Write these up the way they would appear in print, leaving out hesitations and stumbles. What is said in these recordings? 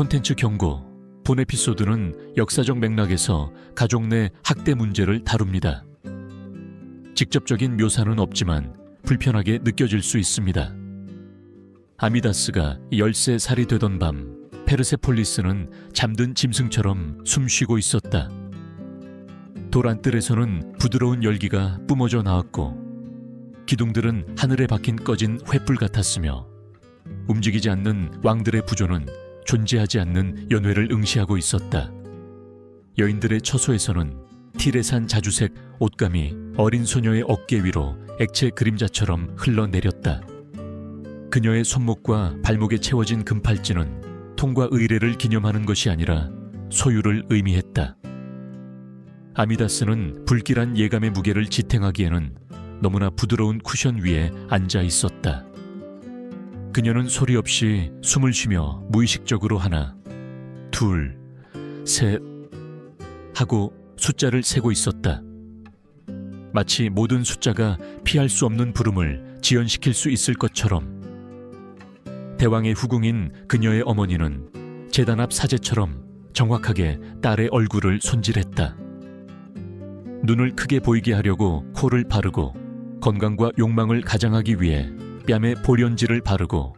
콘텐츠 경고. 본 에피소드는 역사적 맥락에서 가족 내 학대 문제를 다룹니다. 직접적인 묘사는 없지만 불편하게 느껴질 수 있습니다. 아미다스가 13살이 되던 밤, 페르세폴리스는 잠든 짐승처럼 숨쉬고 있었다. 돌 안뜰에서는 부드러운 열기가 뿜어져 나왔고 기둥들은 하늘에 박힌 꺼진 횃불 같았으며 움직이지 않는 왕들의 부조는 존재하지 않는 연회를 응시하고 있었다. 여인들의 처소에서는 티레산 자주색 옷감이 어린 소녀의 어깨 위로 액체 그림자처럼 흘러내렸다. 그녀의 손목과 발목에 채워진 금팔찌는 통과 의례를 기념하는 것이 아니라 소유를 의미했다. 아미다스는 불길한 예감의 무게를 지탱하기에는 너무나 부드러운 쿠션 위에 앉아 있었다. 그녀는 소리 없이 숨을 쉬며 무의식적으로 하나, 둘, 셋 하고 숫자를 세고 있었다. 마치 모든 숫자가 피할 수 없는 부름을 지연시킬 수 있을 것처럼. 대왕의 후궁인 그녀의 어머니는 제단 앞 사제처럼 정확하게 딸의 얼굴을 손질했다. 눈을 크게 보이게 하려고 코를 바르고 건강과 욕망을 가장하기 위해 뺨에 볼연지를 바르고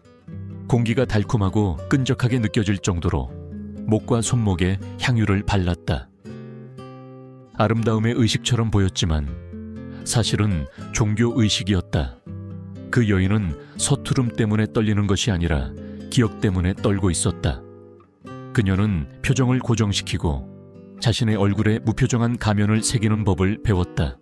공기가 달콤하고 끈적하게 느껴질 정도로 목과 손목에 향유를 발랐다. 아름다움의 의식처럼 보였지만 사실은 종교 의식이었다. 그 여인은 서투름 때문에 떨리는 것이 아니라 기억 때문에 떨고 있었다. 그녀는 표정을 고정시키고 자신의 얼굴에 무표정한 가면을 새기는 법을 배웠다.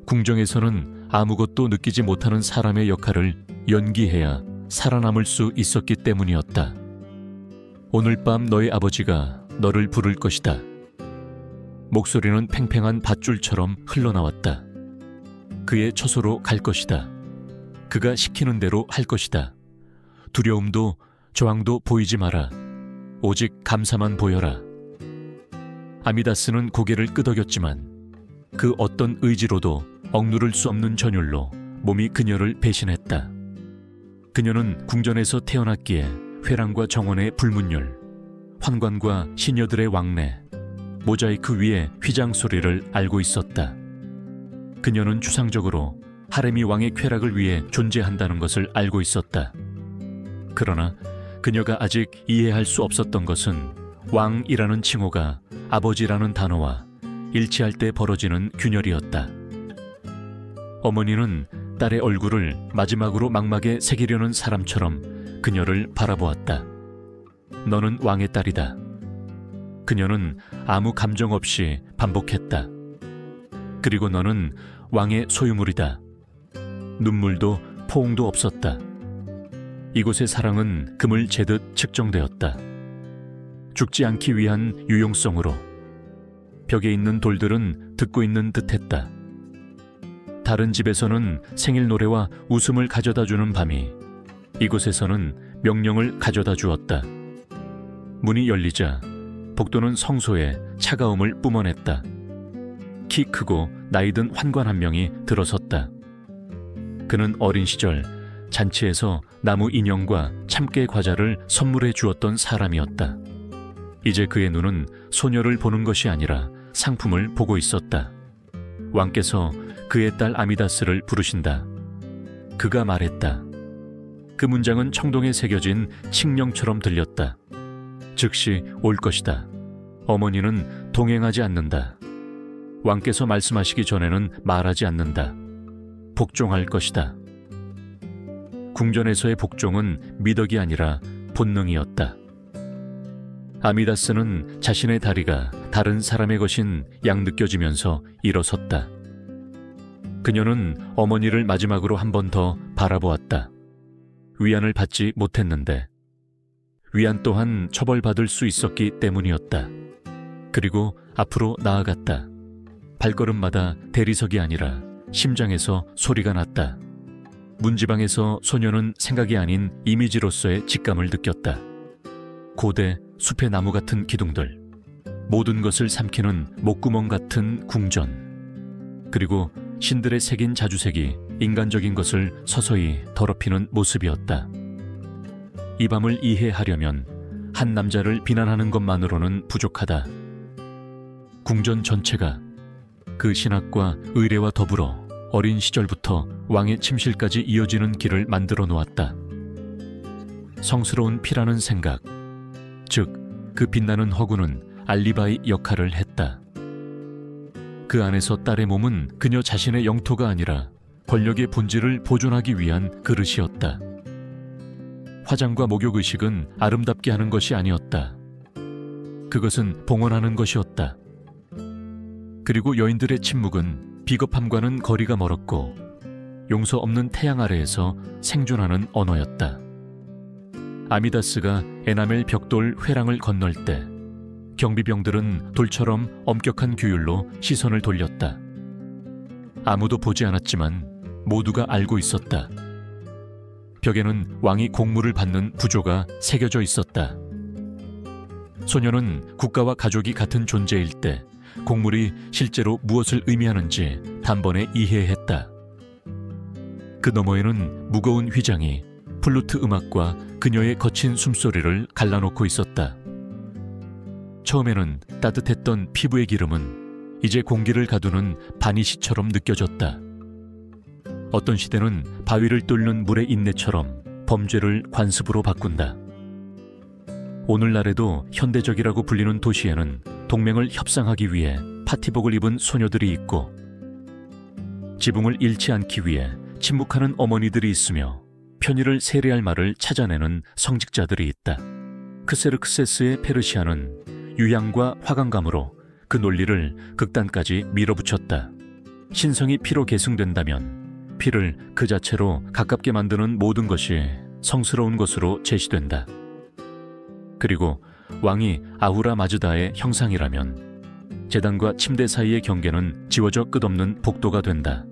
궁정에서는 아무것도 느끼지 못하는 사람의 역할을 연기해야 살아남을 수 있었기 때문이었다. 오늘 밤 너의 아버지가 너를 부를 것이다. 목소리는 팽팽한 밧줄처럼 흘러나왔다. 그의 처소로 갈 것이다. 그가 시키는 대로 할 것이다. 두려움도 저항도 보이지 마라. 오직 감사만 보여라. 아미다스는 고개를 끄덕였지만 그 어떤 의지로도 억누를 수 없는 전율로 몸이 그녀를 배신했다. 그녀는 궁전에서 태어났기에 회랑과 정원의 불문율, 환관과 시녀들의 왕래, 모자이크 위의 휘장 소리를 알고 있었다. 그녀는 추상적으로 하레미 왕의 쾌락을 위해 존재한다는 것을 알고 있었다. 그러나 그녀가 아직 이해할 수 없었던 것은 왕이라는 칭호가 아버지라는 단어와 일치할 때 벌어지는 균열이었다. 어머니는 딸의 얼굴을 마지막으로 망막에 새기려는 사람처럼 그녀를 바라보았다. 너는 왕의 딸이다. 그녀는 아무 감정 없이 반복했다. 그리고 너는 왕의 소유물이다. 눈물도 포옹도 없었다. 이곳의 사랑은 금을 재듯 측정되었다. 죽지 않기 위한 유용성으로. 벽에 있는 돌들은 듣고 있는 듯했다. 다른 집에서는 생일 노래와 웃음을 가져다주는 밤이 이곳에서는 명령을 가져다 주었다. 문이 열리자 복도는 성소에 차가움을 뿜어냈다. 키 크고 나이든 환관 한 명이 들어섰다. 그는 어린 시절 잔치에서 나무 인형과 참깨 과자를 선물해 주었던 사람이었다. 이제 그의 눈은 소녀를 보는 것이 아니라 상품을 보고 있었다. 왕께서 그의 딸 아미다스를 부르신다. 그가 말했다. 그 문장은 청동에 새겨진 칙령처럼 들렸다. 즉시 올 것이다. 어머니는 동행하지 않는다. 왕께서 말씀하시기 전에는 말하지 않는다. 복종할 것이다. 궁전에서의 복종은 미덕이 아니라 본능이었다. 아미다스는 자신의 다리가 다른 사람의 것인 양 느껴지면서 일어섰다. 그녀는 어머니를 마지막으로 한 번 더 바라보았다. 위안을 받지 못했는데 위안 또한 처벌받을 수 있었기 때문이었다. 그리고 앞으로 나아갔다. 발걸음마다 대리석이 아니라 심장에서 소리가 났다. 문지방에서 소녀는 생각이 아닌 이미지로서의 직감을 느꼈다. 고대 숲의 나무 같은 기둥들, 모든 것을 삼키는 목구멍 같은 궁전, 그리고 신들의 새긴 자주색이 인간적인 것을 서서히 더럽히는 모습이었다. 이 밤을 이해하려면 한 남자를 비난하는 것만으로는 부족하다. 궁전 전체가 그 신학과 의례와 더불어 어린 시절부터 왕의 침실까지 이어지는 길을 만들어 놓았다. 성스러운 피라는 생각, 즉 그 빛나는 허구는 알리바이 역할을 했다. 그 안에서 딸의 몸은 그녀 자신의 영토가 아니라 권력의 본질을 보존하기 위한 그릇이었다. 화장과 목욕의식은 아름답게 하는 것이 아니었다. 그것은 봉헌하는 것이었다. 그리고 여인들의 침묵은 비겁함과는 거리가 멀었고 용서 없는 태양 아래에서 생존하는 언어였다. 아미다스가 에나멜 벽돌 회랑을 건널 때 경비병들은 돌처럼 엄격한 규율로 시선을 돌렸다. 아무도 보지 않았지만 모두가 알고 있었다. 벽에는 왕이 공물을 받는 부조가 새겨져 있었다. 소녀는 국가와 가족이 같은 존재일 때 공물이 실제로 무엇을 의미하는지 단번에 이해했다. 그 너머에는 무거운 휘장이 플루트 음악과 그녀의 거친 숨소리를 갈라놓고 있었다. 처음에는 따뜻했던 피부의 기름은 이제 공기를 가두는 바니시처럼 느껴졌다. 어떤 시대는 바위를 뚫는 물의 인내처럼 범죄를 관습으로 바꾼다. 오늘날에도 현대적이라고 불리는 도시에는 동맹을 협상하기 위해 파티복을 입은 소녀들이 있고 지붕을 잃지 않기 위해 침묵하는 어머니들이 있으며 편의를 세례할 말을 찾아내는 성직자들이 있다. 크세르크세스의 페르시아는 유향과 화강감으로 그 논리를 극단까지 밀어붙였다. 신성이 피로 계승된다면 피를 그 자체로 가깝게 만드는 모든 것이 성스러운 것으로 제시된다. 그리고 왕이 아후라 마즈다의 형상이라면 제단과 침대 사이의 경계는 지워져 끝없는 복도가 된다.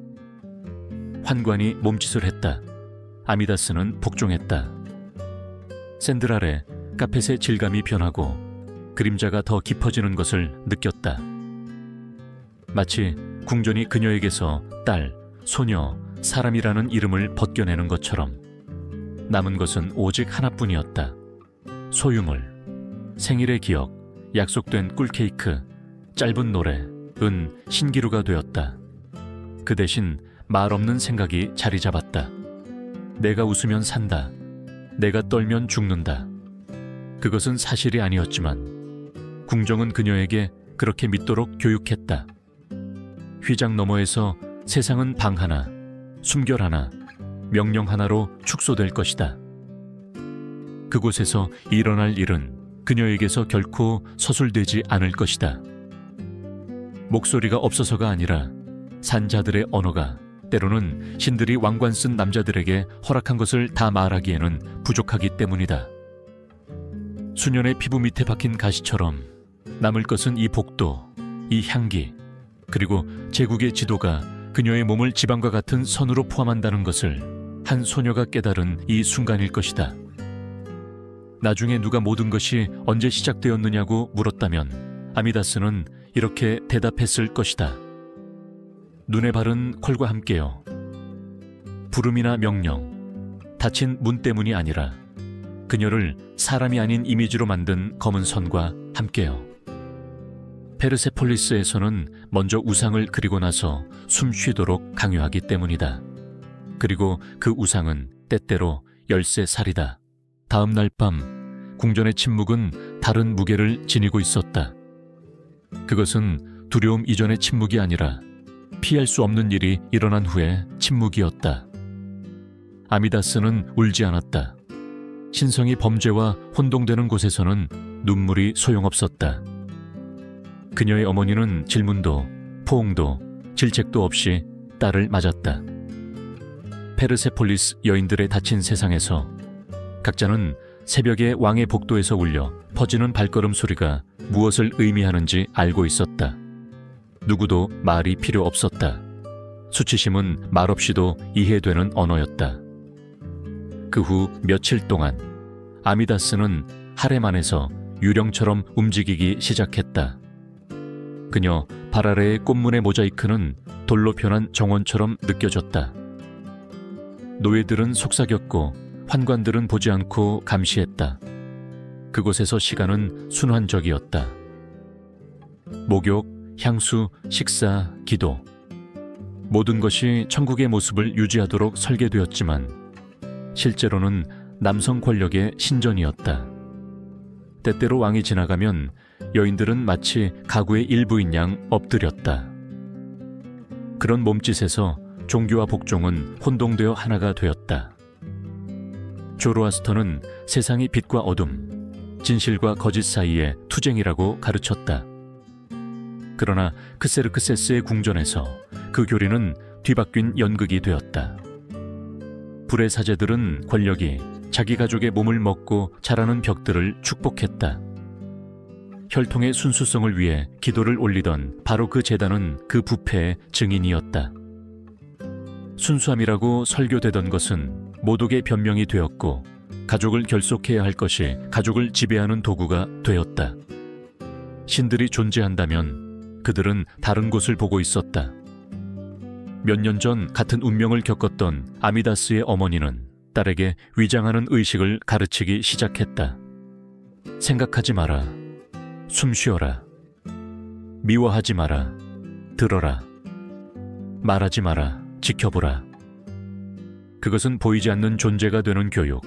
환관이 몸짓을 했다. 아미다스는 복종했다. 샌들 아래 카펫의 질감이 변하고 그림자가 더 깊어지는 것을 느꼈다. 마치 궁전이 그녀에게서 딸, 소녀, 사람이라는 이름을 벗겨내는 것처럼 남은 것은 오직 하나뿐이었다. 소유물, 생일의 기억, 약속된 꿀케이크, 짧은 노래, 신기루가 되었다. 그 대신 말 없는 생각이 자리 잡았다. 내가 웃으면 산다. 내가 떨면 죽는다. 그것은 사실이 아니었지만 궁정은 그녀에게 그렇게 믿도록 교육했다. 휘장 너머에서 세상은 방 하나, 숨결 하나, 명령 하나로 축소될 것이다. 그곳에서 일어날 일은 그녀에게서 결코 서술되지 않을 것이다. 목소리가 없어서가 아니라 산자들의 언어가 때로는 신들이 왕관 쓴 남자들에게 허락한 것을 다 말하기에는 부족하기 때문이다. 수년의 피부 밑에 박힌 가시처럼 남을 것은 이 복도, 이 향기, 그리고 제국의 지도가 그녀의 몸을 지방과 같은 선으로 포함한다는 것을 한 소녀가 깨달은 이 순간일 것이다. 나중에 누가 모든 것이 언제 시작되었느냐고 물었다면 아미다스는 이렇게 대답했을 것이다. 눈에 바른 콜과 함께요. 부름이나 명령, 닫힌 문 때문이 아니라 그녀를 사람이 아닌 이미지로 만든 검은 선과 함께요. 페르세폴리스에서는 먼저 우상을 그리고 나서 숨 쉬도록 강요하기 때문이다. 그리고 그 우상은 때때로 열쇠살이다. 다음 날 밤 궁전의 침묵은 다른 무게를 지니고 있었다. 그것은 두려움 이전의 침묵이 아니라 피할 수 없는 일이 일어난 후의 침묵이었다. 아미다스는 울지 않았다. 신성이 범죄와 혼동되는 곳에서는 눈물이 소용없었다. 그녀의 어머니는 질문도 포옹도 질책도 없이 딸을 맞았다. 페르세폴리스 여인들의 닫힌 세상에서 각자는 새벽에 왕의 복도에서 울려 퍼지는 발걸음 소리가 무엇을 의미하는지 알고 있었다. 누구도 말이 필요 없었다. 수치심은 말없이도 이해되는 언어였다. 그 후 며칠 동안 아미다스는 하렘 안에서 유령처럼 움직이기 시작했다. 그녀 발 아래의 꽃무늬 모자이크는 돌로 변한 정원처럼 느껴졌다. 노예들은 속삭였고 환관들은 보지 않고 감시했다. 그곳에서 시간은 순환적이었다. 목욕, 향수, 식사, 기도. 모든 것이 천국의 모습을 유지하도록 설계되었지만 실제로는 남성 권력의 신전이었다. 때때로 왕이 지나가면 여인들은 마치 가구의 일부인 양 엎드렸다. 그런 몸짓에서 종교와 복종은 혼동되어 하나가 되었다. 조로아스터는 세상이 빛과 어둠, 진실과 거짓 사이의 투쟁이라고 가르쳤다. 그러나 크세르크세스의 궁전에서 그 교리는 뒤바뀐 연극이 되었다. 불의 사제들은 권력이 자기 가족의 몸을 먹고 자라는 벽들을 축복했다. 혈통의 순수성을 위해 기도를 올리던 바로 그 제단은 그 부패의 증인이었다. 순수함이라고 설교되던 것은 모독의 변명이 되었고 가족을 결속해야 할 것이 가족을 지배하는 도구가 되었다. 신들이 존재한다면 그들은 다른 곳을 보고 있었다. 몇 년 전 같은 운명을 겪었던 아미다스의 어머니는 딸에게 위장하는 의식을 가르치기 시작했다. 생각하지 마라. 숨 쉬어라. 미워하지 마라. 들어라. 말하지 마라. 지켜보라. 그것은 보이지 않는 존재가 되는 교육,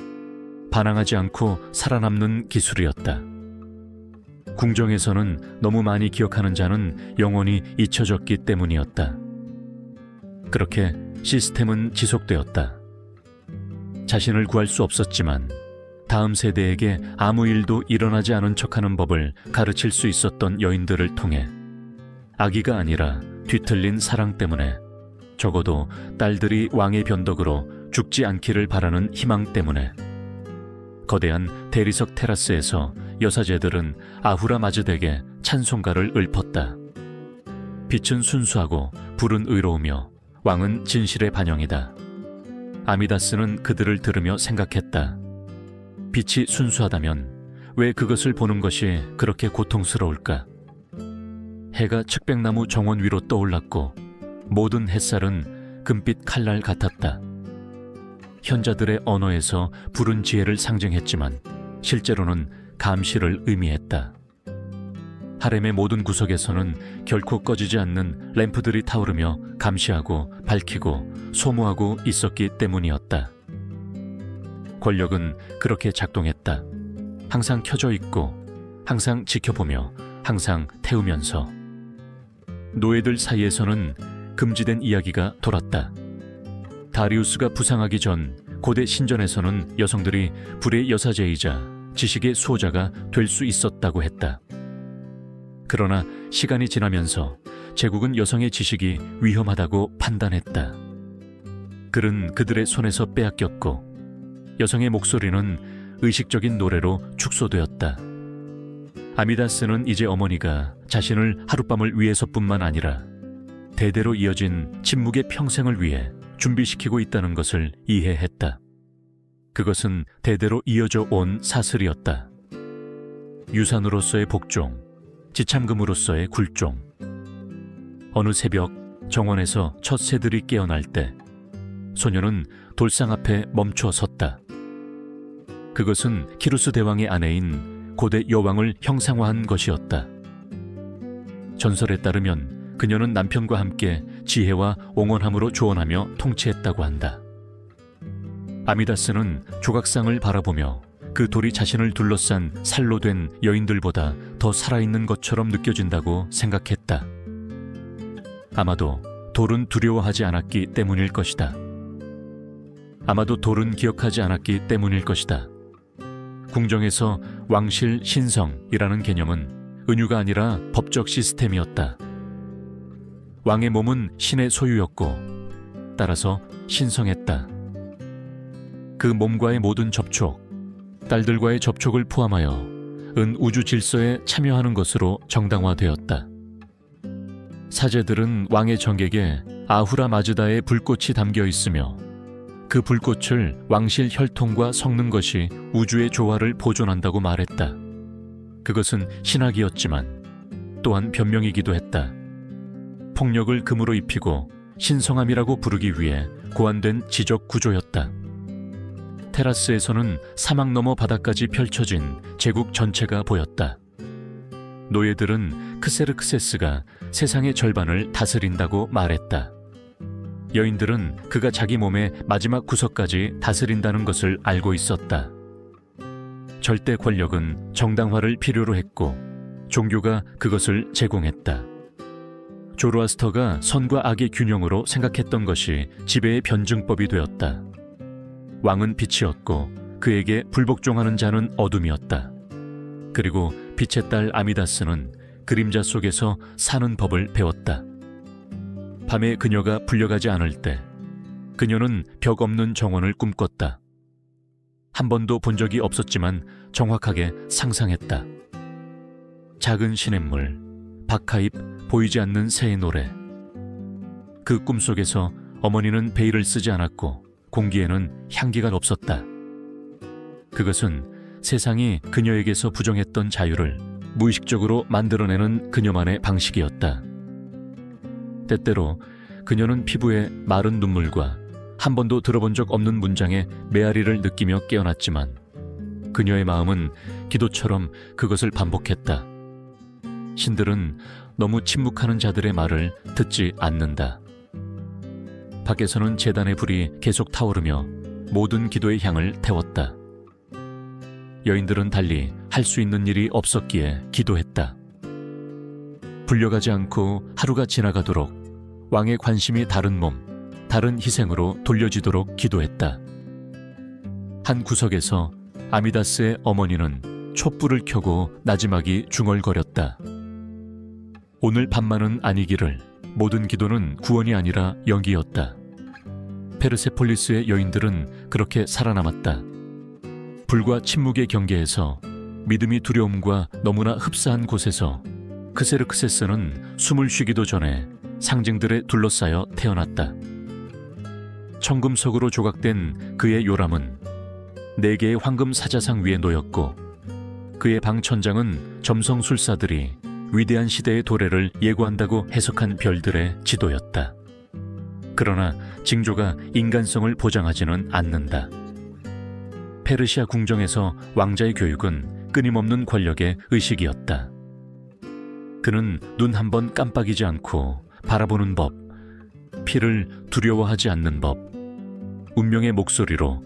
반항하지 않고 살아남는 기술이었다. 궁정에서는 너무 많이 기억하는 자는 영원히 잊혀졌기 때문이었다. 그렇게 시스템은 지속되었다. 자신을 구할 수 없었지만 다음 세대에게 아무 일도 일어나지 않은 척하는 법을 가르칠 수 있었던 여인들을 통해 악의가 아니라 뒤틀린 사랑 때문에, 적어도 딸들이 왕의 변덕으로 죽지 않기를 바라는 희망 때문에 거대한 대리석 테라스에서 여사제들은 아후라 마즈덱의 찬송가를 읊었다. 빛은 순수하고 불은 의로우며 왕은 진실의 반영이다. 아미다스는 그들을 들으며 생각했다. 빛이 순수하다면 왜 그것을 보는 것이 그렇게 고통스러울까? 해가 측백나무 정원 위로 떠올랐고 모든 햇살은 금빛 칼날 같았다. 현자들의 언어에서 불은 지혜를 상징했지만 실제로는 감시를 의미했다. 하렘의 모든 구석에서는 결코 꺼지지 않는 램프들이 타오르며 감시하고 밝히고 소모하고 있었기 때문이었다. 권력은 그렇게 작동했다. 항상 켜져 있고 항상 지켜보며 항상 태우면서. 노예들 사이에서는 금지된 이야기가 돌았다. 다리우스가 부상하기 전 고대 신전에서는 여성들이 불의 여사제이자 지식의 수호자가 될 수 있었다고 했다. 그러나 시간이 지나면서 제국은 여성의 지식이 위험하다고 판단했다. 글은 그들의 손에서 빼앗겼고 여성의 목소리는 의식적인 노래로 축소되었다. 아미다스는 이제 어머니가 자신을 하룻밤을 위해서뿐만 아니라 대대로 이어진 침묵의 평생을 위해 준비시키고 있다는 것을 이해했다. 그것은 대대로 이어져 온 사슬이었다. 유산으로서의 복종, 지참금으로서의 굴종. 어느 새벽 정원에서 첫 새들이 깨어날 때 소녀는 돌상 앞에 멈춰 섰다. 그것은 키루스 대왕의 아내인 고대 여왕을 형상화한 것이었다. 전설에 따르면 그녀는 남편과 함께 지혜와 온건함으로 조언하며 통치했다고 한다. 아미다스는 조각상을 바라보며 그 돌이 자신을 둘러싼 살로 된 여인들보다 더 살아있는 것처럼 느껴진다고 생각했다. 아마도 돌은 두려워하지 않았기 때문일 것이다. 아마도 돌은 기억하지 않았기 때문일 것이다. 궁정에서 왕실 신성이라는 개념은 은유가 아니라 법적 시스템이었다. 왕의 몸은 신의 소유였고 따라서 신성했다. 그 몸과의 모든 접촉, 딸들과의 접촉을 포함하여 은 우주 질서에 참여하는 것으로 정당화되었다. 사제들은 왕의 정객에 아후라 마즈다의 불꽃이 담겨 있으며 그 불꽃을 왕실 혈통과 섞는 것이 우주의 조화를 보존한다고 말했다. 그것은 신학이었지만 또한 변명이기도 했다. 폭력을 금으로 입히고 신성함이라고 부르기 위해 고안된 지적 구조였다. 테라스에서는 사막 너머 바다까지 펼쳐진 제국 전체가 보였다. 노예들은 크세르크세스가 세상의 절반을 다스린다고 말했다. 여인들은 그가 자기 몸의 마지막 구석까지 다스린다는 것을 알고 있었다. 절대 권력은 정당화를 필요로 했고 종교가 그것을 제공했다. 조로아스터가 선과 악의 균형으로 생각했던 것이 지배의 변증법이 되었다. 왕은 빛이었고 그에게 불복종하는 자는 어둠이었다. 그리고 빛의 딸 아미다스는 그림자 속에서 사는 법을 배웠다. 밤에 그녀가 불려가지 않을 때 그녀는 벽 없는 정원을 꿈꿨다. 한 번도 본 적이 없었지만 정확하게 상상했다. 작은 시냇물, 박하잎, 보이지 않는 새의 노래. 그 꿈속에서 어머니는 베일을 쓰지 않았고 공기에는 향기가 없었다. 그것은 세상이 그녀에게서 부정했던 자유를 무의식적으로 만들어내는 그녀만의 방식이었다. 때때로 그녀는 피부에 마른 눈물과 한 번도 들어본 적 없는 문장의 메아리를 느끼며 깨어났지만 그녀의 마음은 기도처럼 그것을 반복했다. 신들은 너무 침묵하는 자들의 말을 듣지 않는다. 밖에서는 제단의 불이 계속 타오르며 모든 기도의 향을 태웠다. 여인들은 달리 할 수 있는 일이 없었기에 기도했다. 불려가지 않고 하루가 지나가도록 왕의 관심이 다른 몸, 다른 희생으로 돌려지도록 기도했다. 한 구석에서 아미다스의 어머니는 촛불을 켜고 나지막이 중얼거렸다. 오늘 밤만은 아니기를. 모든 기도는 구원이 아니라 연기였다. 페르세폴리스의 여인들은 그렇게 살아남았다. 불과 침묵의 경계에서 믿음이 두려움과 너무나 흡사한 곳에서 크세르크세스는 숨을 쉬기도 전에 상징들에 둘러싸여 태어났다. 청금석으로 조각된 그의 요람은 4개의 황금 사자상 위에 놓였고 그의 방 천장은 점성술사들이 위대한 시대의 도래를 예고한다고 해석한 별들의 지도였다. 그러나 징조가 인간성을 보장하지는 않는다. 페르시아 궁정에서 왕자의 교육은 끊임없는 권력의 의식이었다. 그는 눈 한 번 깜빡이지 않고 바라보는 법, 피를 두려워하지 않는 법, 운명의 목소리로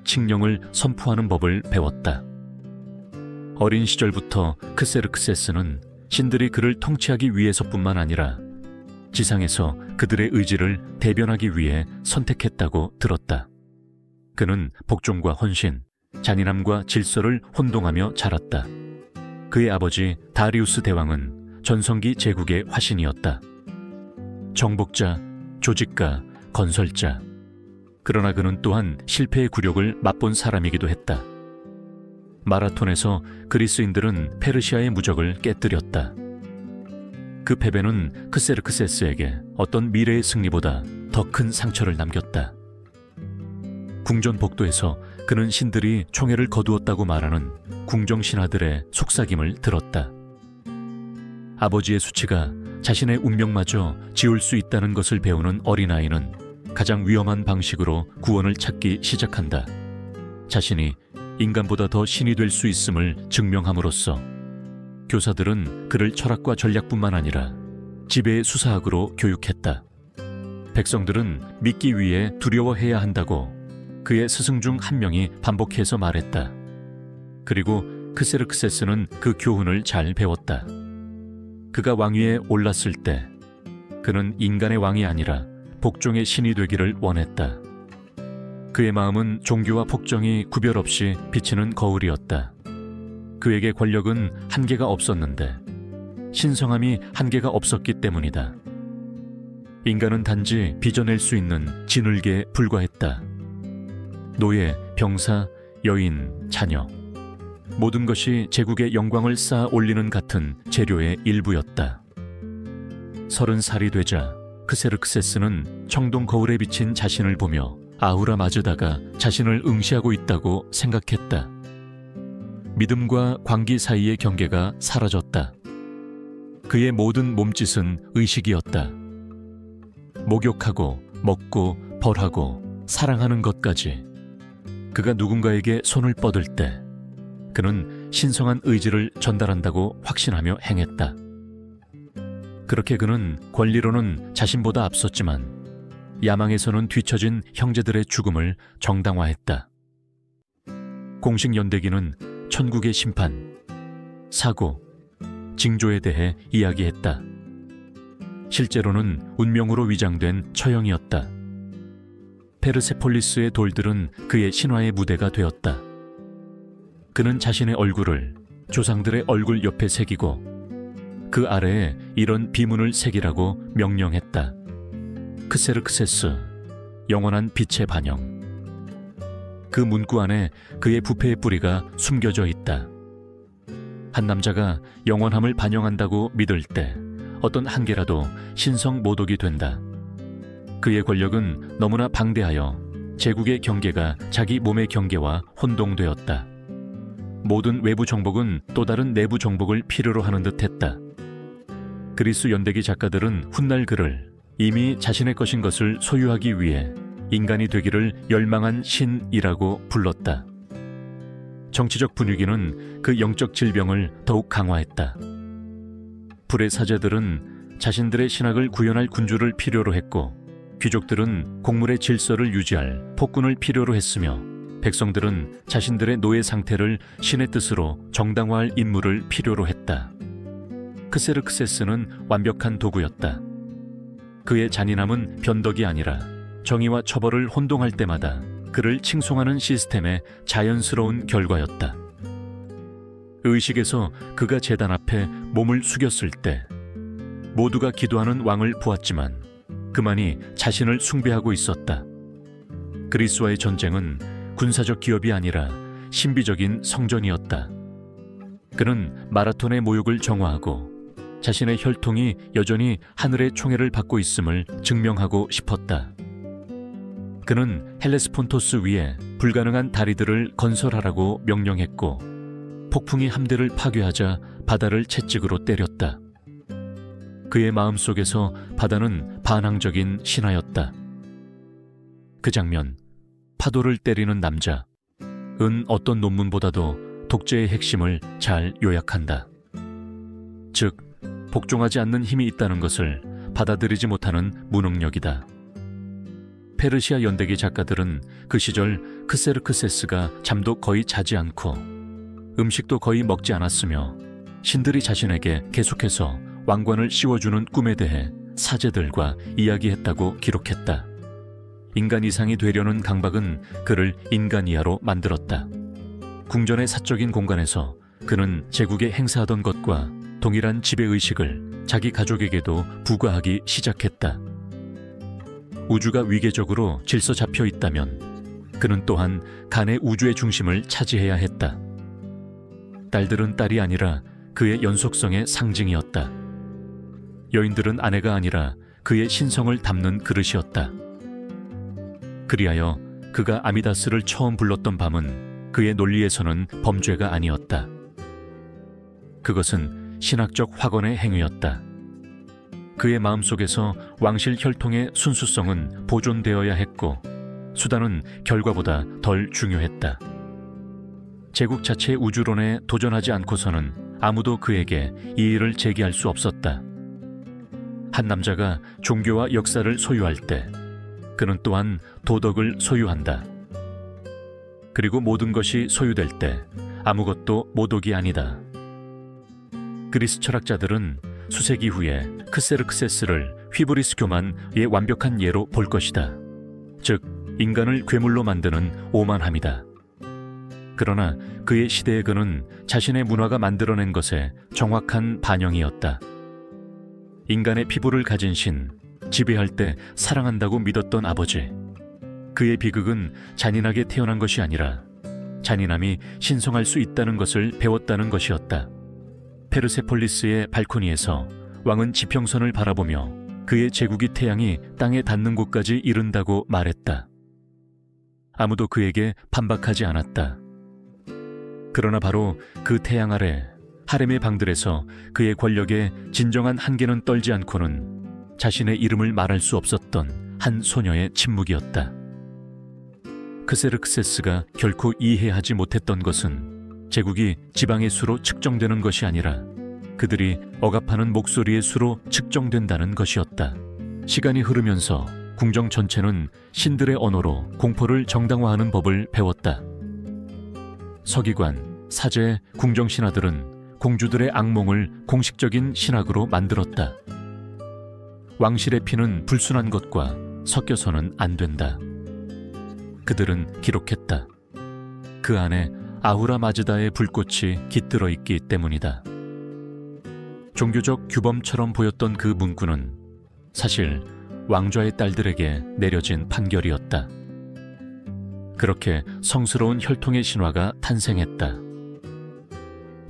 칙령을 선포하는 법을 배웠다. 어린 시절부터 크세르크세스는 신들이 그를 통치하기 위해서뿐만 아니라 지상에서 그들의 의지를 대변하기 위해 선택했다고 들었다. 그는 복종과 헌신, 잔인함과 질서를 혼동하며 자랐다. 그의 아버지 다리우스 대왕은 전성기 제국의 화신이었다. 정복자, 조직가, 건설자. 그러나 그는 또한 실패의 굴욕을 맛본 사람이기도 했다. 마라톤에서 그리스인들은 페르시아의 무적을 깨뜨렸다. 그 패배는 크세르크세스에게 어떤 미래의 승리보다 더 큰 상처를 남겼다. 궁전 복도에서 그는 신들이 총애를 거두었다고 말하는 궁정 신하들의 속삭임을 들었다. 아버지의 수치가 자신의 운명마저 지울 수 있다는 것을 배우는 어린아이는 가장 위험한 방식으로 구원을 찾기 시작한다. 자신이 인간보다 더 신이 될 수 있음을 증명함으로써 교사들은 그를 철학과 전략뿐만 아니라 지배의 수사학으로 교육했다. 백성들은 믿기 위해 두려워해야 한다고 그의 스승 중 한 명이 반복해서 말했다. 그리고 크세르크세스는 그 교훈을 잘 배웠다. 그가 왕위에 올랐을 때 그는 인간의 왕이 아니라 복종의 신이 되기를 원했다. 그의 마음은 종교와 폭정이 구별 없이 비치는 거울이었다. 그에게 권력은 한계가 없었는데 신성함이 한계가 없었기 때문이다. 인간은 단지 빚어낼 수 있는 진흙에 불과했다. 노예, 병사, 여인, 자녀. 모든 것이 제국의 영광을 쌓아 올리는 같은 재료의 일부였다. 30살이 되자 크세르크세스는 청동 거울에 비친 자신을 보며 아우라 마즈다가 자신을 응시하고 있다고 생각했다. 믿음과 광기 사이의 경계가 사라졌다. 그의 모든 몸짓은 의식이었다. 목욕하고 먹고 벌하고 사랑하는 것까지 그가 누군가에게 손을 뻗을 때 그는 신성한 의지를 전달한다고 확신하며 행했다. 그렇게 그는 권리로는 자신보다 앞섰지만 야망에서는 뒤처진 형제들의 죽음을 정당화했다. 공식 연대기는 천국의 심판, 사고, 징조에 대해 이야기했다. 실제로는 운명으로 위장된 처형이었다. 페르세폴리스의 돌들은 그의 신화의 무대가 되었다. 그는 자신의 얼굴을 조상들의 얼굴 옆에 새기고 그 아래에 이런 비문을 새기라고 명령했다. 크세르크세스, 영원한 빛의 반영. 그 문구 안에 그의 부패의 뿌리가 숨겨져 있다. 한 남자가 영원함을 반영한다고 믿을 때 어떤 한계라도 신성 모독이 된다. 그의 권력은 너무나 방대하여 제국의 경계가 자기 몸의 경계와 혼동되었다. 모든 외부 정복은 또 다른 내부 정복을 필요로 하는 듯 했다. 그리스 연대기 작가들은 훗날 그를 이미 자신의 것인 것을 소유하기 위해 인간이 되기를 열망한 신이라고 불렀다. 정치적 분위기는 그 영적 질병을 더욱 강화했다. 불의 사제들은 자신들의 신학을 구현할 군주를 필요로 했고 귀족들은 곡물의 질서를 유지할 폭군을 필요로 했으며 백성들은 자신들의 노예 상태를 신의 뜻으로 정당화할 인물을 필요로 했다. 크세르크세스는 완벽한 도구였다. 그의 잔인함은 변덕이 아니라 정의와 처벌을 혼동할 때마다 그를 칭송하는 시스템의 자연스러운 결과였다. 의식에서 그가 제단 앞에 몸을 숙였을 때 모두가 기도하는 왕을 보았지만 그만이 자신을 숭배하고 있었다. 그리스와의 전쟁은 군사적 기업이 아니라 신비적인 성전이었다. 그는 마라톤의 모욕을 정화하고 자신의 혈통이 여전히 하늘의 총애를 받고 있음을 증명하고 싶었다. 그는 헬레스폰토스 위에 불가능한 다리들을 건설하라고 명령했고 폭풍이 함대를 파괴하자 바다를 채찍으로 때렸다. 그의 마음속에서 바다는 반항적인 신하였다. 그 장면, 파도를 때리는 남자, 은 어떤 논문보다도 독재의 핵심을 잘 요약한다. 즉, 복종하지 않는 힘이 있다는 것을 받아들이지 못하는 무능력이다. 페르시아 연대기 작가들은 그 시절 크세르크세스가 잠도 거의 자지 않고 음식도 거의 먹지 않았으며 신들이 자신에게 계속해서 왕관을 씌워주는 꿈에 대해 사제들과 이야기했다고 기록했다. 인간 이상이 되려는 강박은 그를 인간 이하로 만들었다. 궁전의 사적인 공간에서 그는 제국에 행사하던 것과 동일한 지배의식을 자기 가족에게도 부과하기 시작했다. 우주가 위계적으로 질서 잡혀 있다면 그는 또한 간의 우주의 중심을 차지해야 했다. 딸들은 딸이 아니라 그의 연속성의 상징이었다. 여인들은 아내가 아니라 그의 신성을 담는 그릇이었다. 그리하여 그가 아미다스를 처음 불렀던 밤은 그의 논리에서는 범죄가 아니었다. 그것은 신학적 확언의 행위였다. 그의 마음속에서 왕실 혈통의 순수성은 보존되어야 했고 수단은 결과보다 덜 중요했다. 제국 자체의 우주론에 도전하지 않고서는 아무도 그에게 이의를 제기할 수 없었다. 한 남자가 종교와 역사를 소유할 때 그는 또한 도덕을 소유한다. 그리고 모든 것이 소유될 때 아무것도 모독이 아니다. 그리스 철학자들은 수세기 후에 크세르크세스를 휘브리스 교만의 완벽한 예로 볼 것이다. 즉, 인간을 괴물로 만드는 오만함이다. 그러나 그의 시대의 그는 자신의 문화가 만들어낸 것의 정확한 반영이었다. 인간의 피부를 가진 신, 지배할 때 사랑한다고 믿었던 아버지. 그의 비극은 잔인하게 태어난 것이 아니라 잔인함이 신성할 수 있다는 것을 배웠다는 것이었다. 페르세폴리스의 발코니에서 왕은 지평선을 바라보며 그의 제국이 태양이 땅에 닿는 곳까지 이른다고 말했다. 아무도 그에게 반박하지 않았다. 그러나 바로 그 태양 아래 하렘의 방들에서 그의 권력의 진정한 한계는 떨지 않고는 자신의 이름을 말할 수 없었던 한 소녀의 침묵이었다. 크세르크세스가 결코 이해하지 못했던 것은 제국이 지방의 수로 측정되는 것이 아니라 그들이 억압하는 목소리의 수로 측정된다는 것이었다. 시간이 흐르면서 궁정 전체는 신들의 언어로 공포를 정당화하는 법을 배웠다. 서기관, 사제, 궁정 신하들은 공주들의 악몽을 공식적인 신학으로 만들었다. 왕실의 피는 불순한 것과 섞여서는 안 된다. 그들은 기록했다. 그 안에 아후라 마즈다의 불꽃이 깃들어 있기 때문이다. 종교적 규범처럼 보였던 그 문구는 사실 왕좌의 딸들에게 내려진 판결이었다. 그렇게 성스러운 혈통의 신화가 탄생했다.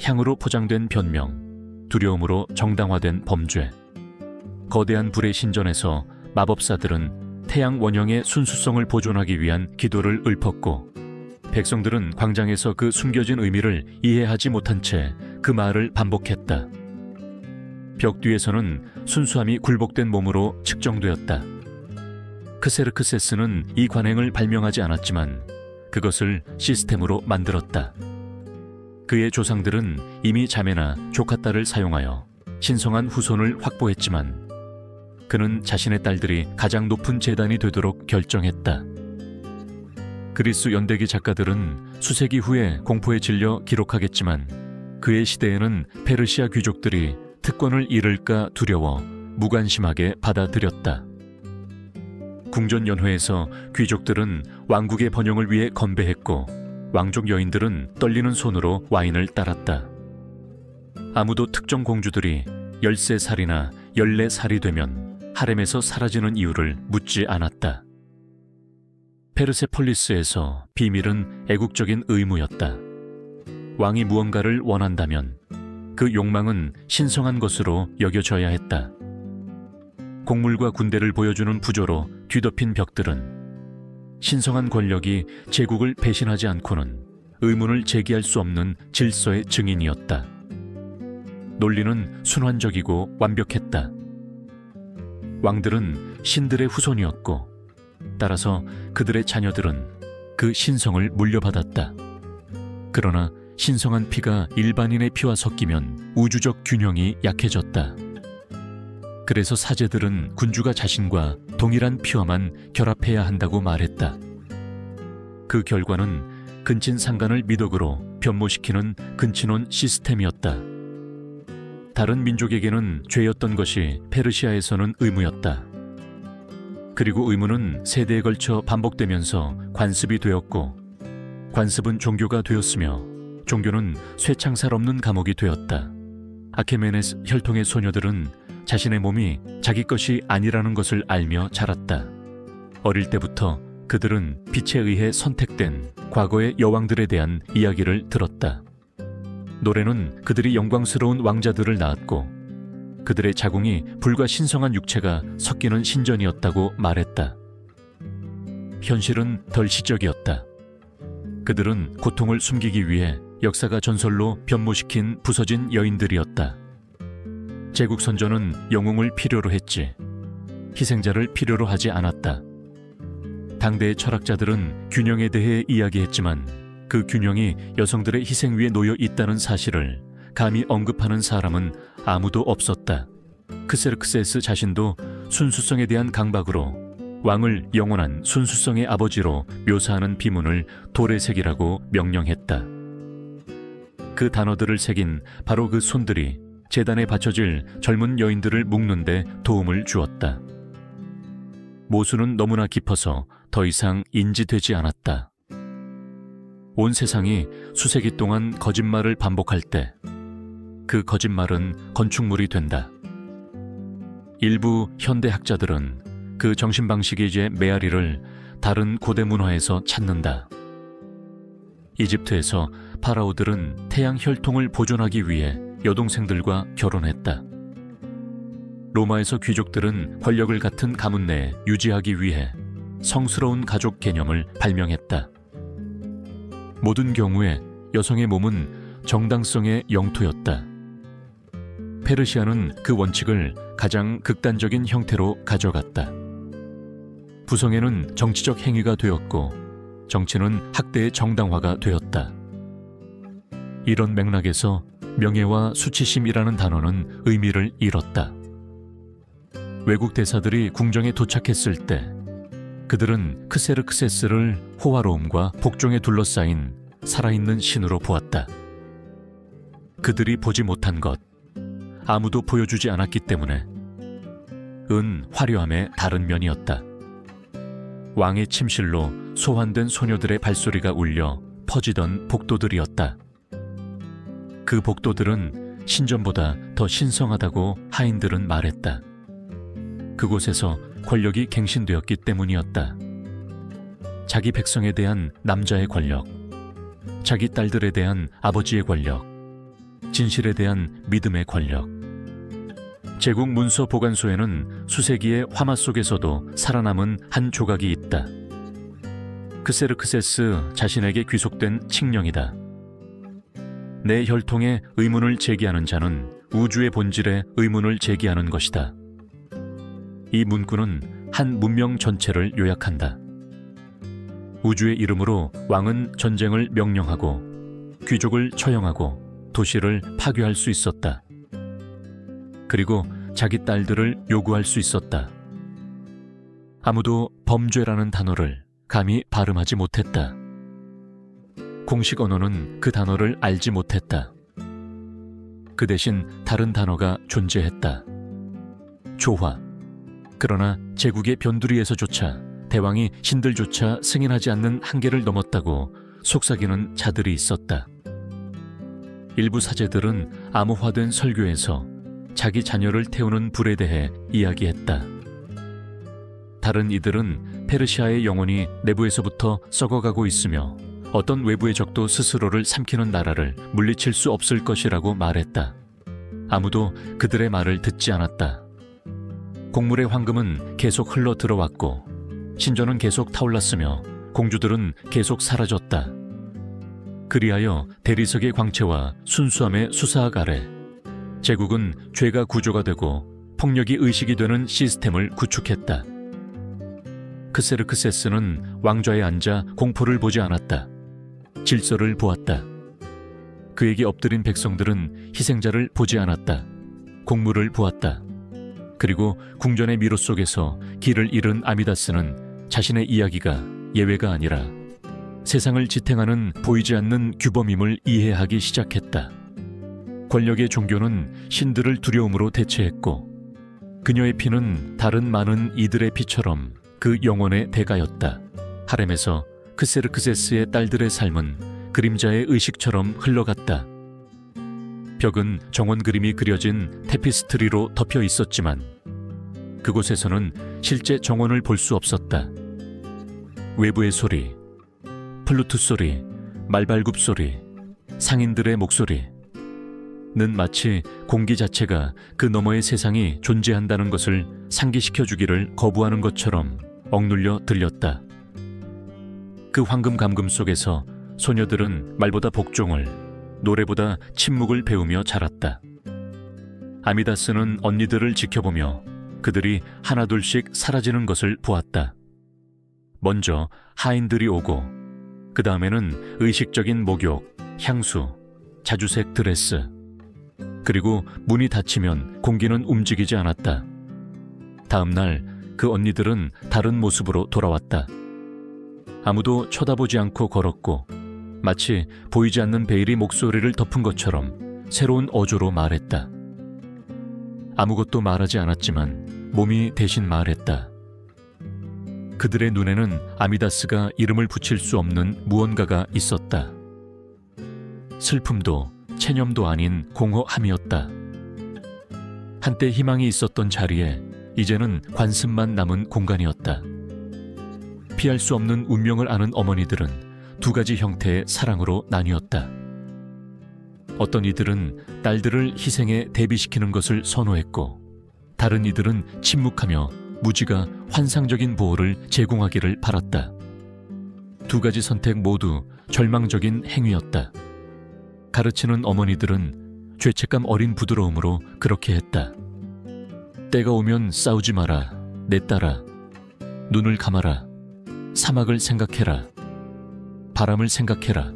향으로 포장된 변명, 두려움으로 정당화된 범죄. 거대한 불의 신전에서 마법사들은 태양 원형의 순수성을 보존하기 위한 기도를 읊었고, 백성들은 광장에서 그 숨겨진 의미를 이해하지 못한 채 그 말을 반복했다. 벽 뒤에서는 순수함이 굴복된 몸으로 측정되었다. 크세르크세스는 이 관행을 발명하지 않았지만 그것을 시스템으로 만들었다. 그의 조상들은 이미 자매나 조카딸을 사용하여 신성한 후손을 확보했지만 그는 자신의 딸들이 가장 높은 재단이 되도록 결정했다. 그리스 연대기 작가들은 수세기 후에 공포에 질려 기록하겠지만 그의 시대에는 페르시아 귀족들이 특권을 잃을까 두려워 무관심하게 받아들였다. 궁전연회에서 귀족들은 왕국의 번영을 위해 건배했고 왕족 여인들은 떨리는 손으로 와인을 따랐다. 아무도 특정 공주들이 13살이나 14살이 되면 하렘에서 사라지는 이유를 묻지 않았다. 페르세폴리스에서 비밀은 애국적인 의무였다. 왕이 무언가를 원한다면 그 욕망은 신성한 것으로 여겨져야 했다. 곡물과 군대를 보여주는 부조로 뒤덮인 벽들은 신성한 권력이 제국을 배신하지 않고는 의문을 제기할 수 없는 질서의 증인이었다. 논리는 순환적이고 완벽했다. 왕들은 신들의 후손이었고 따라서 그들의 자녀들은 그 신성을 물려받았다. 그러나 신성한 피가 일반인의 피와 섞이면 우주적 균형이 약해졌다. 그래서 사제들은 군주가 자신과 동일한 피와만 결합해야 한다고 말했다. 그 결과는 근친상간을 미덕으로 변모시키는 근친혼 시스템이었다. 다른 민족에게는 죄였던 것이 페르시아에서는 의무였다. 그리고 의무는 세대에 걸쳐 반복되면서 관습이 되었고 관습은 종교가 되었으며 종교는 쇠창살 없는 감옥이 되었다. 아케메네스 혈통의 소녀들은 자신의 몸이 자기 것이 아니라는 것을 알며 자랐다. 어릴 때부터 그들은 빛에 의해 선택된 과거의 여왕들에 대한 이야기를 들었다. 노래는 그들이 영광스러운 왕자들을 낳았고 그들의 자궁이 불과 신성한 육체가 섞이는 신전이었다고 말했다. 현실은 덜 시적이었다. 그들은 고통을 숨기기 위해 역사가 전설로 변모시킨 부서진 여인들이었다. 제국 선조는 영웅을 필요로 했지 희생자를 필요로 하지 않았다. 당대의 철학자들은 균형에 대해 이야기했지만 그 균형이 여성들의 희생 위에 놓여 있다는 사실을 감히 언급하는 사람은 아무도 없었다. 크세르크세스 자신도 순수성에 대한 강박으로 왕을 영원한 순수성의 아버지로 묘사하는 비문을 돌에 새기라고 명령했다. 그 단어들을 새긴 바로 그 손들이 제단에 바쳐질 젊은 여인들을 묶는 데 도움을 주었다. 모순은 너무나 깊어서 더 이상 인지되지 않았다. 온 세상이 수세기 동안 거짓말을 반복할 때 그 거짓말은 건축물이 된다. 일부 현대학자들은 그 정신방식의 이제 메아리를 다른 고대 문화에서 찾는다. 이집트에서 파라오들은 태양 혈통을 보존하기 위해 여동생들과 결혼했다. 로마에서 귀족들은 권력을 같은 가문 내에 유지하기 위해 성스러운 가족 개념을 발명했다. 모든 경우에 여성의 몸은 정당성의 영토였다. 페르시아는 그 원칙을 가장 극단적인 형태로 가져갔다. 부성애는 정치적 행위가 되었고 정치는 학대의 정당화가 되었다. 이런 맥락에서 명예와 수치심이라는 단어는 의미를 잃었다. 외국 대사들이 궁정에 도착했을 때 그들은 크세르크세스를 호화로움과 복종에 둘러싸인 살아있는 신으로 보았다. 그들이 보지 못한 것, 아무도 보여주지 않았기 때문에 화려함의 다른 면이었다. 왕의 침실로 소환된 소녀들의 발소리가 울려 퍼지던 복도들이었다. 그 복도들은 신전보다 더 신성하다고 하인들은 말했다. 그곳에서 권력이 갱신되었기 때문이었다. 자기 백성에 대한 남자의 권력, 자기 딸들에 대한 아버지의 권력, 진실에 대한 믿음의 권력. 제국 문서 보관소에는 수세기의 화마 속에서도 살아남은 한 조각이 있다. 크세르크세스 자신에게 귀속된 칙령이다. 내 혈통에 의문을 제기하는 자는 우주의 본질에 의문을 제기하는 것이다. 이 문구는 한 문명 전체를 요약한다. 우주의 이름으로 왕은 전쟁을 명령하고 귀족을 처형하고 도시를 파괴할 수 있었다. 그리고 자기 딸들을 요구할 수 있었다. 아무도 범죄라는 단어를 감히 발음하지 못했다. 공식 언어는 그 단어를 알지 못했다. 그 대신 다른 단어가 존재했다. 조화. 그러나 제국의 변두리에서조차 대왕이 신들조차 승인하지 않는 한계를 넘었다고 속삭이는 자들이 있었다. 일부 사제들은 암호화된 설교에서 자기 자녀를 태우는 불에 대해 이야기했다. 다른 이들은 페르시아의 영혼이 내부에서부터 썩어가고 있으며 어떤 외부의 적도 스스로를 삼키는 나라를 물리칠 수 없을 것이라고 말했다. 아무도 그들의 말을 듣지 않았다. 곡물의 황금은 계속 흘러 들어왔고 신전은 계속 타올랐으며 공주들은 계속 사라졌다. 그리하여 대리석의 광채와 순수함의 수사학 아래 제국은 죄가 구조가 되고 폭력이 의식이 되는 시스템을 구축했다. 크세르크세스는 왕좌에 앉아 공포를 보지 않았다. 질서를 보았다. 그에게 엎드린 백성들은 희생자를 보지 않았다. 곡물을 보았다. 그리고 궁전의 미로 속에서 길을 잃은 아미다스는 자신의 이야기가 예외가 아니라 세상을 지탱하는 보이지 않는 규범임을 이해하기 시작했다. 권력의 종교는 신들을 두려움으로 대체했고 그녀의 피는 다른 많은 이들의 피처럼 그 영혼의 대가였다. 하렘에서 크세르크세스의 딸들의 삶은 그림자의 의식처럼 흘러갔다. 벽은 정원 그림이 그려진 테피스트리로 덮여 있었지만 그곳에서는 실제 정원을 볼 수 없었다. 외부의 소리, 플루트 소리, 말발굽 소리, 상인들의 목소리는 마치 공기 자체가 그 너머의 세상이 존재한다는 것을 상기시켜주기를 거부하는 것처럼 억눌려 들렸다. 그 황금 감금 속에서 소녀들은 말보다 복종을, 노래보다 침묵을 배우며 자랐다. 아미다스는 언니들을 지켜보며 그들이 하나둘씩 사라지는 것을 보았다. 먼저 하인들이 오고 그 다음에는 의식적인 목욕, 향수, 자주색 드레스, 그리고 문이 닫히면 공기는 움직이지 않았다. 다음 날 그 언니들은 다른 모습으로 돌아왔다. 아무도 쳐다보지 않고 걸었고 마치 보이지 않는 베일이 목소리를 덮은 것처럼 새로운 어조로 말했다. 아무것도 말하지 않았지만 몸이 대신 말했다. 그들의 눈에는 아미다스가 이름을 붙일 수 없는 무언가가 있었다. 슬픔도 체념도 아닌 공허함이었다. 한때 희망이 있었던 자리에 이제는 관습만 남은 공간이었다. 피할 수 없는 운명을 아는 어머니들은 두 가지 형태의 사랑으로 나뉘었다. 어떤 이들은 딸들을 희생에 대비시키는 것을 선호했고 다른 이들은 침묵하며 무지가 환상적인 보호를 제공하기를 바랐다. 두 가지 선택 모두 절망적인 행위였다. 가르치는 어머니들은 죄책감 어린 부드러움으로 그렇게 했다. 때가 오면 싸우지 마라, 내 딸아. 눈을 감아라. 사막을 생각해라. 바람을 생각해라.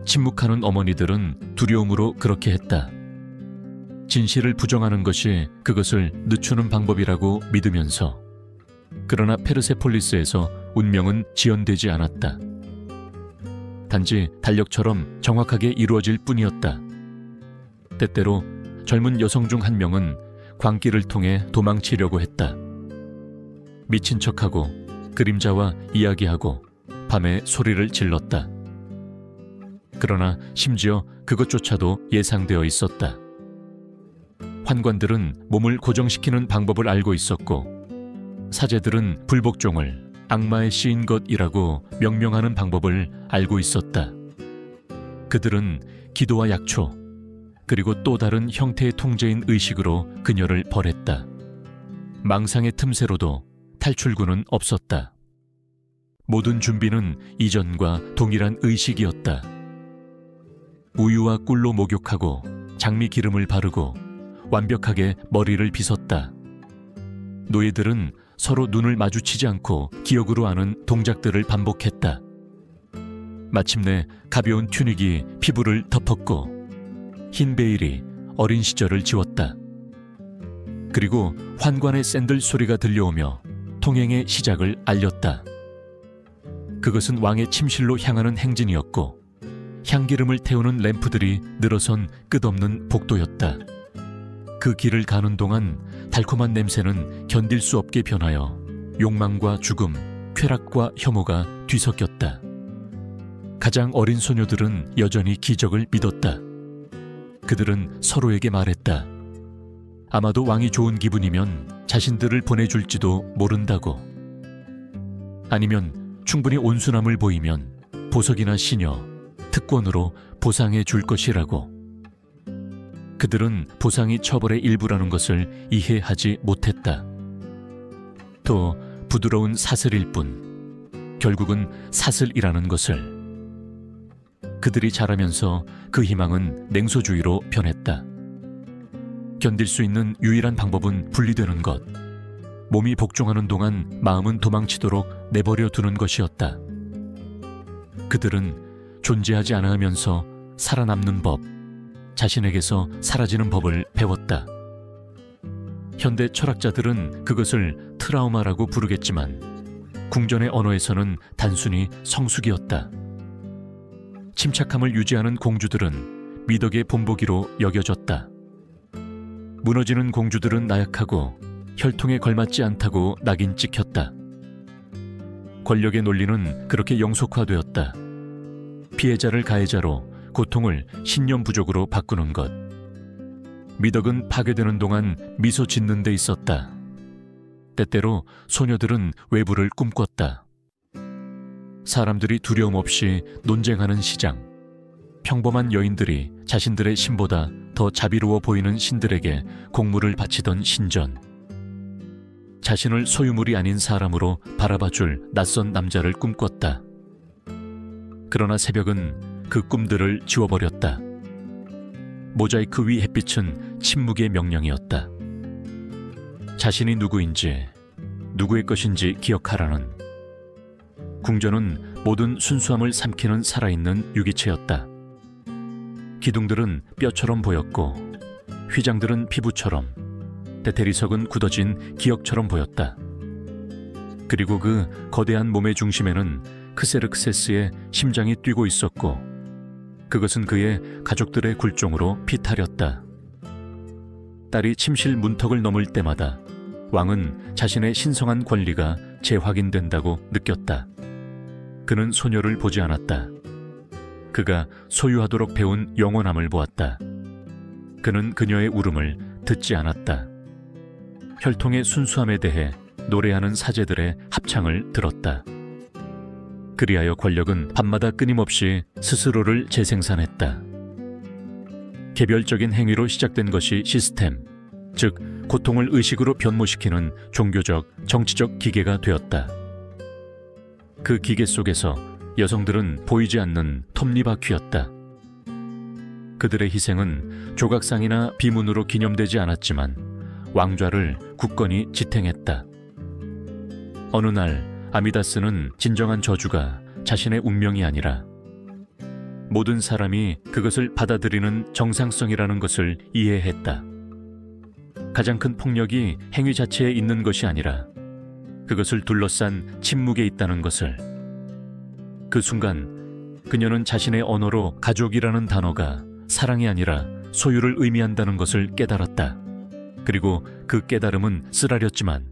침묵하는 어머니들은 두려움으로 그렇게 했다. 진실을 부정하는 것이 그것을 늦추는 방법이라고 믿으면서. 그러나 페르세폴리스에서 운명은 지연되지 않았다. 단지 달력처럼 정확하게 이루어질 뿐이었다. 때때로 젊은 여성 중 한 명은 광길을 통해 도망치려고 했다. 미친 척하고 그림자와 이야기하고 밤에 소리를 질렀다. 그러나 심지어 그것조차도 예상되어 있었다. 환관들은 몸을 고정시키는 방법을 알고 있었고, 사제들은 불복종을 악마의 씨인 것이라고 명명하는 방법을 알고 있었다. 그들은 기도와 약초, 그리고 또 다른 형태의 통제인 의식으로 그녀를 벌했다. 망상의 틈새로도 탈출구는 없었다. 모든 준비는 이전과 동일한 의식이었다. 우유와 꿀로 목욕하고 장미 기름을 바르고 완벽하게 머리를 빗었다. 노예들은 서로 눈을 마주치지 않고 기억으로 아는 동작들을 반복했다. 마침내 가벼운 튜닉이 피부를 덮었고 흰 베일이 어린 시절을 지웠다. 그리고 환관의 샌들 소리가 들려오며 통행의 시작을 알렸다. 그것은 왕의 침실로 향하는 행진이었고, 향기름을 태우는 램프들이 늘어선 끝없는 복도였다. 그 길을 가는 동안 달콤한 냄새는 견딜 수 없게 변하여 욕망과 죽음, 쾌락과 혐오가 뒤섞였다. 가장 어린 소녀들은 여전히 기적을 믿었다. 그들은 서로에게 말했다. 아마도 왕이 좋은 기분이면 자신들을 보내줄지도 모른다고. 아니면 충분히 온순함을 보이면 보석이나 시녀, 특권으로 보상해 줄 것이라고. 그들은 보상이 처벌의 일부라는 것을 이해하지 못했다. 또 부드러운 사슬일 뿐, 결국은 사슬이라는 것을. 그들이 자라면서 그 희망은 냉소주의로 변했다. 견딜 수 있는 유일한 방법은 분리되는 것, 몸이 복종하는 동안 마음은 도망치도록 내버려 두는 것이었다. 그들은 존재하지 않으면서 살아남는 법, 자신에게서 사라지는 법을 배웠다. 현대 철학자들은 그것을 트라우마라고 부르겠지만 궁전의 언어에서는 단순히 성숙이었다. 침착함을 유지하는 공주들은 미덕의 본보기로 여겨졌다. 무너지는 공주들은 나약하고 혈통에 걸맞지 않다고 낙인 찍혔다. 권력의 논리는 그렇게 영속화되었다. 피해자를 가해자로, 고통을 신념 부족으로 바꾸는 것. 미덕은 파괴되는 동안 미소 짓는 데 있었다. 때때로 소녀들은 외부를 꿈꿨다. 사람들이 두려움 없이 논쟁하는 시장, 평범한 여인들이 자신들의 신보다 더 자비로워 보이는 신들에게 공물을 바치던 신전, 자신을 소유물이 아닌 사람으로 바라봐줄 낯선 남자를 꿈꿨다. 그러나 새벽은 그 꿈들을 지워버렸다. 모자이크 위 햇빛은 침묵의 명령이었다. 자신이 누구인지, 누구의 것인지 기억하라는. 궁전은 모든 순수함을 삼키는 살아있는 유기체였다. 기둥들은 뼈처럼 보였고 휘장들은 피부처럼, 대리석은 굳어진 기억처럼 보였다. 그리고 그 거대한 몸의 중심에는 크세르크세스의 심장이 뛰고 있었고, 그것은 그의 가족들의 굴종으로 피타렸다. 딸이 침실 문턱을 넘을 때마다 왕은 자신의 신성한 권리가 재확인된다고 느꼈다. 그는 소녀를 보지 않았다. 그가 소유하도록 배운 영원함을 보았다. 그는 그녀의 울음을 듣지 않았다. 혈통의 순수함에 대해 노래하는 사제들의 합창을 들었다. 그리하여 권력은 밤마다 끊임없이 스스로를 재생산했다. 개별적인 행위로 시작된 것이 시스템, 즉 고통을 의식으로 변모시키는 종교적, 정치적 기계가 되었다. 그 기계 속에서 여성들은 보이지 않는 톱니바퀴였다. 그들의 희생은 조각상이나 비문으로 기념되지 않았지만 왕좌를 굳건히 지탱했다. 어느 날 아미다스는 진정한 저주가 자신의 운명이 아니라 모든 사람이 그것을 받아들이는 정상성이라는 것을 이해했다. 가장 큰 폭력이 행위 자체에 있는 것이 아니라 그것을 둘러싼 침묵에 있다는 것을. 그 순간 그녀는 자신의 언어로 가족이라는 단어가 사랑이 아니라 소유를 의미한다는 것을 깨달았다. 그리고 그 깨달음은 쓰라렸지만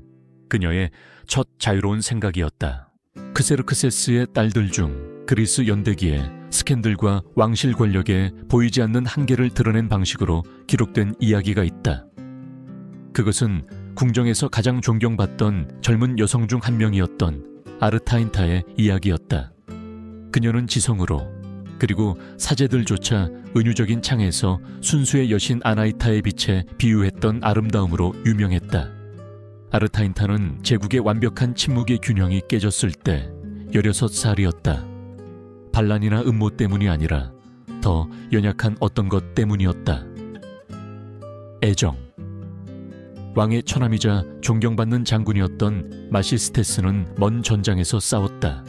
그녀의 첫 자유로운 생각이었다. 크세르크세스의 딸들 중 그리스 연대기에 스캔들과 왕실 권력에 보이지 않는 한계를 드러낸 방식으로 기록된 이야기가 있다. 그것은 궁정에서 가장 존경받던 젊은 여성 중 한 명이었던 아르타인타의 이야기였다. 그녀는 지성으로 그리고 사제들조차 은유적인 창에서 순수의 여신 아나이타의 빛에 비유했던 아름다움으로 유명했다. 아르타인타는 제국의 완벽한 침묵의 균형이 깨졌을 때 16살이었다. 반란이나 음모 때문이 아니라 더 연약한 어떤 것 때문이었다. 애정. 왕의 처남이자 존경받는 장군이었던 마시스테스는 먼 전장에서 싸웠다.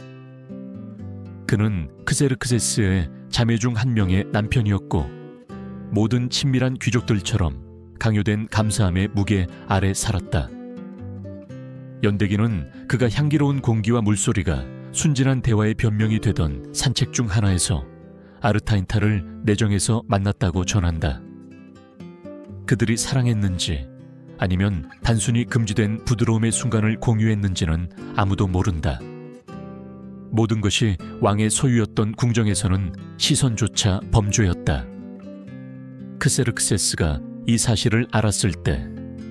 그는 크세르크세스의 자매 중 한 명의 남편이었고 모든 친밀한 귀족들처럼 강요된 감사함의 무게 아래 살았다. 연대기는 그가 향기로운 공기와 물소리가 순진한 대화의 변명이 되던 산책 중 하나에서 아르타인타를 내정에서 만났다고 전한다. 그들이 사랑했는지 아니면 단순히 금지된 부드러움의 순간을 공유했는지는 아무도 모른다. 모든 것이 왕의 소유였던 궁정에서는 시선조차 범죄였다. 크세르크세스가 이 사실을 알았을 때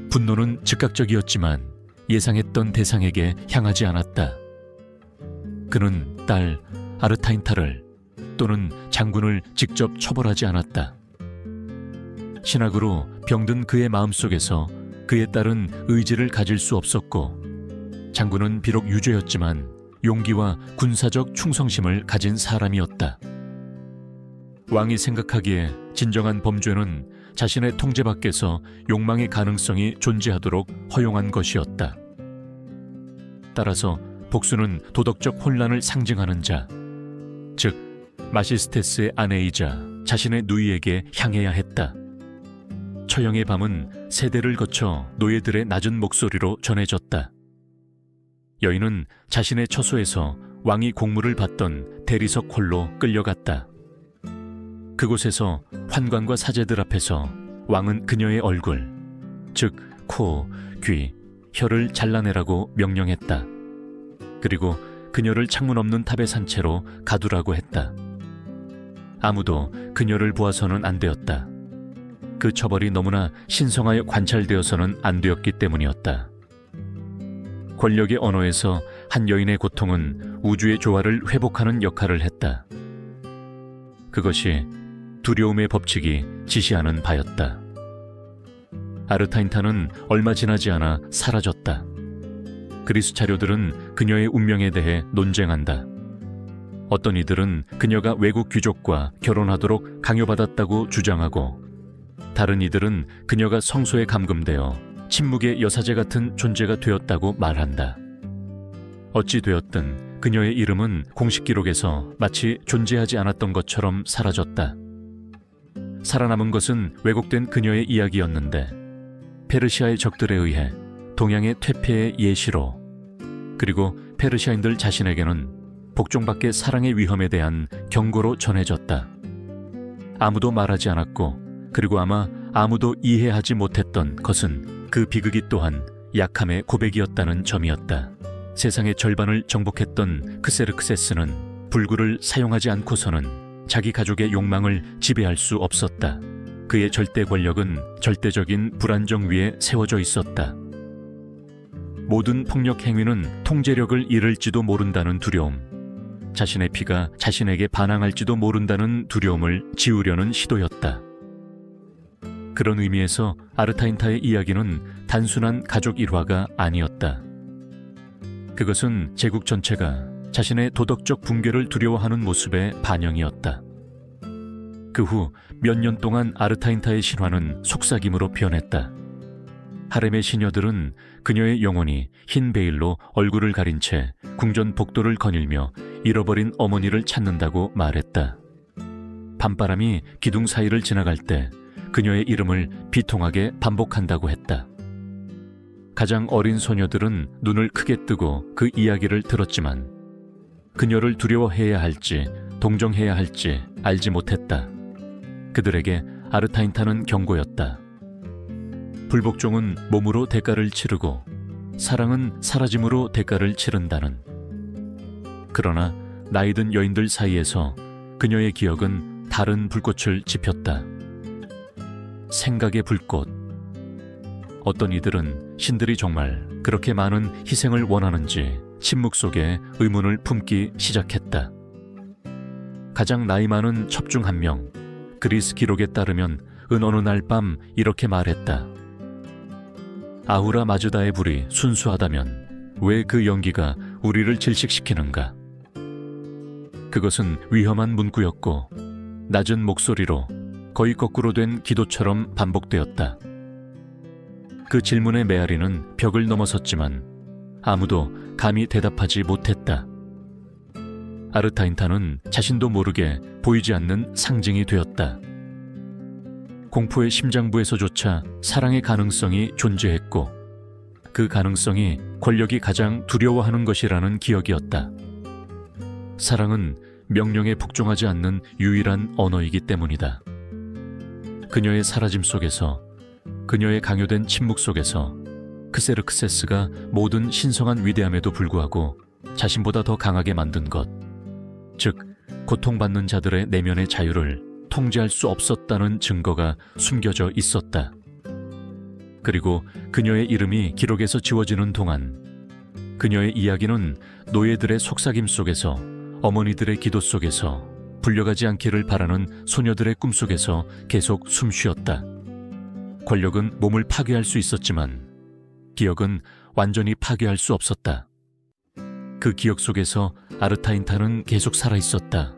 분노는 즉각적이었지만 예상했던 대상에게 향하지 않았다. 그는 딸 아르타인타를 또는 장군을 직접 처벌하지 않았다. 신학으로 병든 그의 마음속에서 그의 딸은 의지를 가질 수 없었고 장군은 비록 유죄였지만 용기와 군사적 충성심을 가진 사람이었다. 왕이 생각하기에 진정한 범죄는 자신의 통제 밖에서 욕망의 가능성이 존재하도록 허용한 것이었다. 따라서 복수는 도덕적 혼란을 상징하는 자, 즉 마시스테스의 아내이자 자신의 누이에게 향해야 했다. 처형의 밤은 세대를 거쳐 노예들의 낮은 목소리로 전해졌다. 여인은 자신의 처소에서 왕이 공물을 받던 대리석 홀로 끌려갔다. 그곳에서 환관과 사제들 앞에서 왕은 그녀의 얼굴, 즉 코, 귀, 혀를 잘라내라고 명령했다. 그리고 그녀를 창문 없는 탑에 산 채로 가두라고 했다. 아무도 그녀를 보아서는 안 되었다. 그 처벌이 너무나 신성하여 관찰되어서는 안 되었기 때문이었다. 권력의 언어에서 한 여인의 고통은 우주의 조화를 회복하는 역할을 했다. 그것이 두려움의 법칙이 지시하는 바였다. 아르타인타는 얼마 지나지 않아 사라졌다. 그리스 자료들은 그녀의 운명에 대해 논쟁한다. 어떤 이들은 그녀가 외국 귀족과 결혼하도록 강요받았다고 주장하고 다른 이들은 그녀가 성소에 감금되어 침묵의 여사제 같은 존재가 되었다고 말한다. 어찌 되었든 그녀의 이름은 공식 기록에서 마치 존재하지 않았던 것처럼 사라졌다. 살아남은 것은 왜곡된 그녀의 이야기였는데 페르시아의 적들에 의해 동양의 퇴폐의 예시로 그리고 페르시아인들 자신에게는 복종밖의 사랑의 위험에 대한 경고로 전해졌다. 아무도 말하지 않았고 그리고 아마 아무도 이해하지 못했던 것은 그 비극이 또한 약함의 고백이었다는 점이었다. 세상의 절반을 정복했던 크세르크세스는 불구를 사용하지 않고서는 자기 가족의 욕망을 지배할 수 없었다. 그의 절대 권력은 절대적인 불안정 위에 세워져 있었다. 모든 폭력 행위는 통제력을 잃을지도 모른다는 두려움, 자신의 피가 자신에게 반항할지도 모른다는 두려움을 지우려는 시도였다. 그런 의미에서 아르타인타의 이야기는 단순한 가족 일화가 아니었다. 그것은 제국 전체가 자신의 도덕적 붕괴를 두려워하는 모습의 반영이었다. 그 후 몇 년 동안 아르타인타의 신화는 속삭임으로 변했다. 하렘의 시녀들은 그녀의 영혼이 흰 베일로 얼굴을 가린 채 궁전 복도를 거닐며 잃어버린 어머니를 찾는다고 말했다. 밤바람이 기둥 사이를 지나갈 때 그녀의 이름을 비통하게 반복한다고 했다. 가장 어린 소녀들은 눈을 크게 뜨고 그 이야기를 들었지만 그녀를 두려워해야 할지 동정해야 할지 알지 못했다. 그들에게 아르타인타는 경고였다. 불복종은 몸으로 대가를 치르고 사랑은 사라짐으로 대가를 치른다는. 그러나 나이든 여인들 사이에서 그녀의 기억은 다른 불꽃을 지폈다. 생각의 불꽃. 어떤 이들은 신들이 정말 그렇게 많은 희생을 원하는지 침묵 속에 의문을 품기 시작했다. 가장 나이 많은 첩 중 한 명, 그리스 기록에 따르면 어느 날 밤 이렇게 말했다. 아우라 마즈다의 불이 순수하다면 왜 그 연기가 우리를 질식시키는가? 그것은 위험한 문구였고 낮은 목소리로 거의 거꾸로 된 기도처럼 반복되었다. 그 질문의 메아리는 벽을 넘어섰지만 아무도 감히 대답하지 못했다. 아르타인타는 자신도 모르게 보이지 않는 상징이 되었다. 공포의 심장부에서조차 사랑의 가능성이 존재했고 그 가능성이 권력이 가장 두려워하는 것이라는 기억이었다. 사랑은 명령에 복종하지 않는 유일한 언어이기 때문이다. 그녀의 사라짐 속에서, 그녀의 강요된 침묵 속에서 크세르크세스가 모든 신성한 위대함에도 불구하고 자신보다 더 강하게 만든 것, 즉 고통받는 자들의 내면의 자유를 통제할 수 없었다는 증거가 숨겨져 있었다. 그리고 그녀의 이름이 기록에서 지워지는 동안 그녀의 이야기는 노예들의 속삭임 속에서, 어머니들의 기도 속에서, 불려가지 않기를 바라는 소녀들의 꿈속에서 계속 숨쉬었다. 권력은 몸을 파괴할 수 있었지만 기억은 완전히 파괴할 수 없었다. 그 기억 속에서 아르타인타는 계속 살아있었다.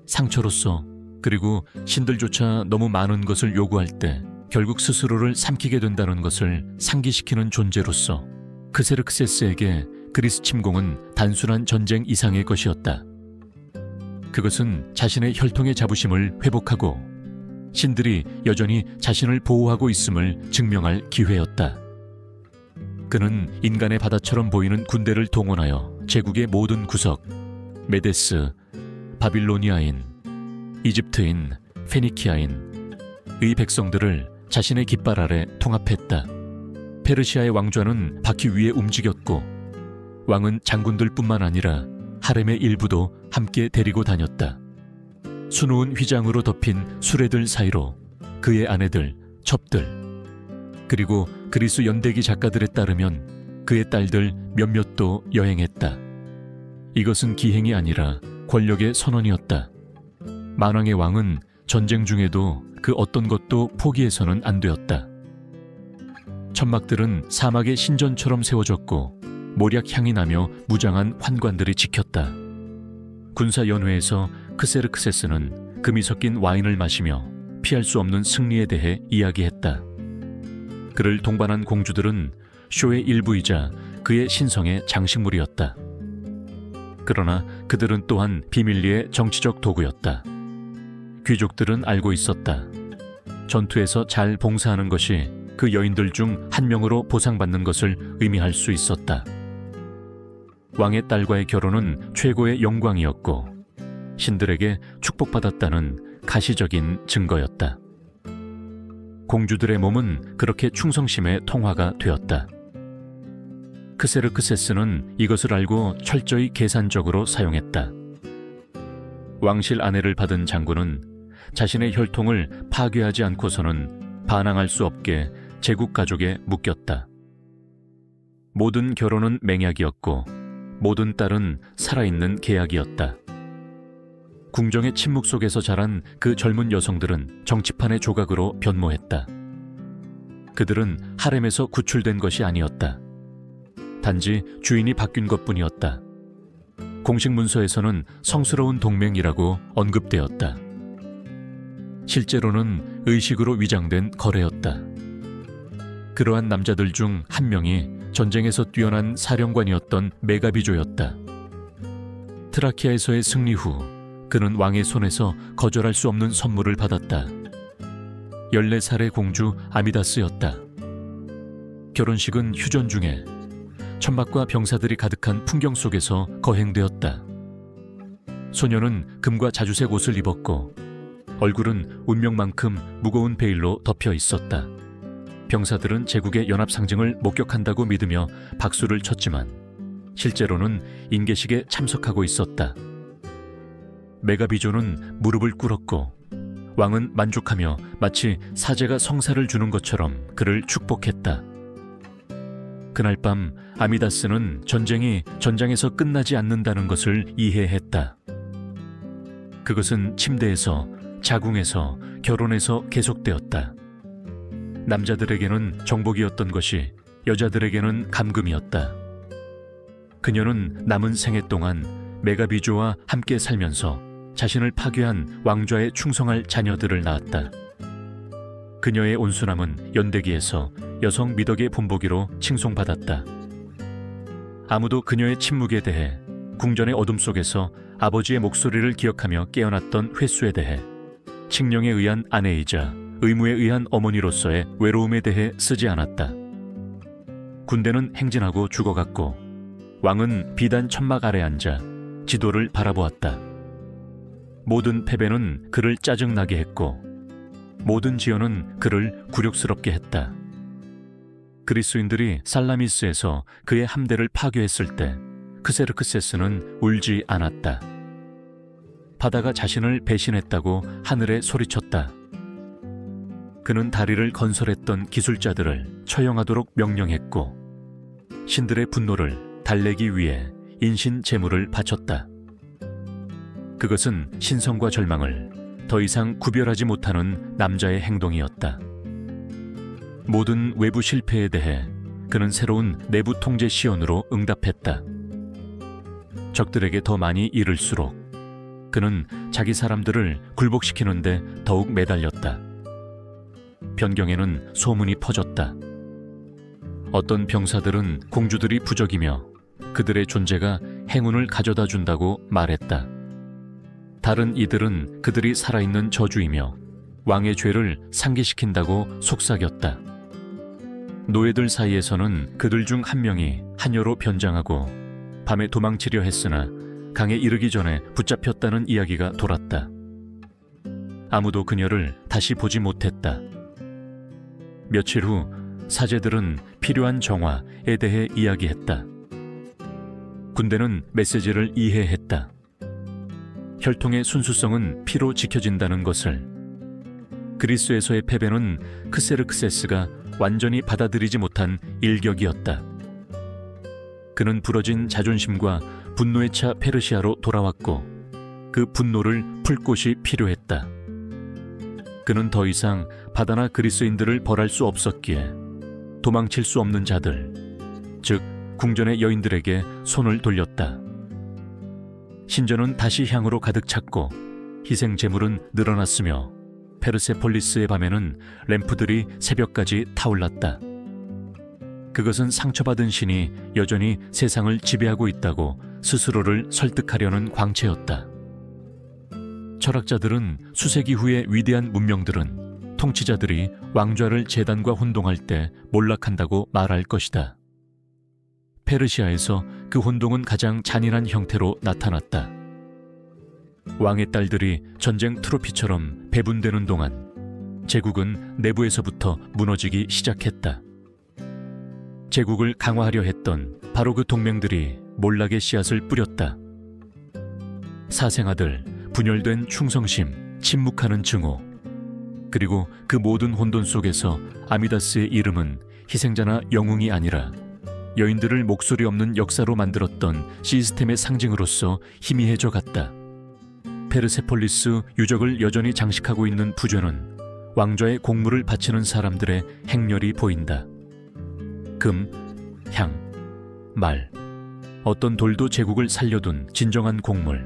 상처로서, 그리고 신들조차 너무 많은 것을 요구할 때 결국 스스로를 삼키게 된다는 것을 상기시키는 존재로서 크세르크세스에게 그리스 침공은 단순한 전쟁 이상의 것이었다. 그것은 자신의 혈통의 자부심을 회복하고 신들이 여전히 자신을 보호하고 있음을 증명할 기회였다. 그는 인간의 바다처럼 보이는 군대를 동원하여 제국의 모든 구석, 메데스, 바빌로니아인, 이집트인, 페니키아인의 백성들을 자신의 깃발 아래 통합했다. 페르시아의 왕좌는 바퀴 위에 움직였고 왕은 장군들뿐만 아니라 하렘의 일부도 함께 데리고 다녔다. 수놓은 휘장으로 덮인 수레들 사이로 그의 아내들, 첩들, 그리고 그리스 연대기 작가들에 따르면 그의 딸들 몇몇도 여행했다. 이것은 기행이 아니라 권력의 선언이었다. 만왕의 왕은 전쟁 중에도 그 어떤 것도 포기해서는 안 되었다. 천막들은 사막의 신전처럼 세워졌고 몰약 향이 나며 무장한 환관들이 지켰다. 군사연회에서 크세르크세스는 금이 섞인 와인을 마시며 피할 수 없는 승리에 대해 이야기했다. 그를 동반한 공주들은 쇼의 일부이자 그의 신성의 장식물이었다. 그러나 그들은 또한 비밀리의 정치적 도구였다. 귀족들은 알고 있었다. 전투에서 잘 봉사하는 것이 그 여인들 중 한 명으로 보상받는 것을 의미할 수 있었다. 왕의 딸과의 결혼은 최고의 영광이었고 신들에게 축복받았다는 가시적인 증거였다. 공주들의 몸은 그렇게 충성심의 통화가 되었다. 크세르크세스는 이것을 알고 철저히 계산적으로 사용했다. 왕실 아내를 받은 장군은 자신의 혈통을 파괴하지 않고서는 반항할 수 없게 제국 가족에 묶였다. 모든 결혼은 맹약이었고 모든 딸은 살아있는 계약이었다. 궁정의 침묵 속에서 자란 그 젊은 여성들은 정치판의 조각으로 변모했다. 그들은 하렘에서 구출된 것이 아니었다. 단지 주인이 바뀐 것뿐이었다. 공식 문서에서는 성스러운 동맹이라고 언급되었다. 실제로는 의식으로 위장된 거래였다. 그러한 남자들 중 한 명이 전쟁에서 뛰어난 사령관이었던 메가비조였다. 트라키아에서의 승리 후 그는 왕의 손에서 거절할 수 없는 선물을 받았다. 14살의 공주 아미다스였다. 결혼식은 휴전 중에 천막과 병사들이 가득한 풍경 속에서 거행되었다. 소녀는 금과 자주색 옷을 입었고 얼굴은 운명만큼 무거운 베일로 덮여 있었다. 병사들은 제국의 연합 상징을 목격한다고 믿으며 박수를 쳤지만 실제로는 인계식에 참석하고 있었다. 메가비조는 무릎을 꿇었고 왕은 만족하며 마치 사제가 성사를 주는 것처럼 그를 축복했다. 그날 밤 아미다스는 전쟁이 전장에서 끝나지 않는다는 것을 이해했다. 그것은 침대에서, 자궁에서, 결혼에서 계속되었다. 남자들에게는 정복이었던 것이 여자들에게는 감금이었다. 그녀는 남은 생애 동안 메가비조와 함께 살면서 자신을 파괴한 왕좌에 충성할 자녀들을 낳았다. 그녀의 온순함은 연대기에서 여성 미덕의 본보기로 칭송받았다. 아무도 그녀의 침묵에 대해, 궁전의 어둠 속에서 아버지의 목소리를 기억하며 깨어났던 횟수에 대해, 칙령에 의한 아내이자 의무에 의한 어머니로서의 외로움에 대해 쓰지 않았다. 군대는 행진하고 죽어갔고 왕은 비단 천막 아래 앉아 지도를 바라보았다. 모든 패배는 그를 짜증나게 했고 모든 지연은 그를 굴욕스럽게 했다. 그리스인들이 살라미스에서 그의 함대를 파괴했을 때 크세르크세스는 울지 않았다. 바다가 자신을 배신했다고 하늘에 소리쳤다. 그는 다리를 건설했던 기술자들을 처형하도록 명령했고 신들의 분노를 달래기 위해 인신 제물을 바쳤다. 그것은 신성과 절망을 더 이상 구별하지 못하는 남자의 행동이었다. 모든 외부 실패에 대해 그는 새로운 내부 통제 시연으로 응답했다. 적들에게 더 많이 잃을수록 그는 자기 사람들을 굴복시키는데 더욱 매달렸다. 변경에는 소문이 퍼졌다. 어떤 병사들은 공주들이 부적이며 그들의 존재가 행운을 가져다 준다고 말했다. 다른 이들은 그들이 살아있는 저주이며 왕의 죄를 상기시킨다고 속삭였다. 노예들 사이에서는 그들 중 한 명이 하녀로 변장하고 밤에 도망치려 했으나 강에 이르기 전에 붙잡혔다는 이야기가 돌았다. 아무도 그녀를 다시 보지 못했다. 며칠 후 사제들은 필요한 정화에 대해 이야기했다. 군대는 메시지를 이해했다. 혈통의 순수성은 피로 지켜진다는 것을. 그리스에서의 패배는 크세르크세스가 완전히 받아들이지 못한 일격이었다. 그는 부러진 자존심과 분노에 차 페르시아로 돌아왔고 그 분노를 풀 곳이 필요했다. 그는 더 이상 바다나 그리스인들을 벌할 수 없었기에 도망칠 수 없는 자들, 즉 궁전의 여인들에게 손을 돌렸다. 신전은 다시 향으로 가득 찼고 희생 제물은 늘어났으며 페르세폴리스의 밤에는 램프들이 새벽까지 타올랐다. 그것은 상처받은 신이 여전히 세상을 지배하고 있다고 스스로를 설득하려는 광채였다. 철학자들은 수세기 후의 위대한 문명들은 통치자들이 왕좌를 재단과 혼동할 때 몰락한다고 말할 것이다. 페르시아에서 그 혼동은 가장 잔인한 형태로 나타났다. 왕의 딸들이 전쟁 트로피처럼 배분되는 동안 제국은 내부에서부터 무너지기 시작했다. 제국을 강화하려 했던 바로 그 동맹들이 몰락의 씨앗을 뿌렸다. 사생아들, 분열된 충성심, 침묵하는 증오, 그리고 그 모든 혼돈 속에서 아미다스의 이름은 희생자나 영웅이 아니라 여인들을 목소리 없는 역사로 만들었던 시스템의 상징으로서 희미해져 갔다. 페르세폴리스 유적을 여전히 장식하고 있는 부좌는 왕좌의 공물을 바치는 사람들의 행렬이 보인다. 금, 향, 말, 어떤 돌도 제국을 살려둔 진정한 공물,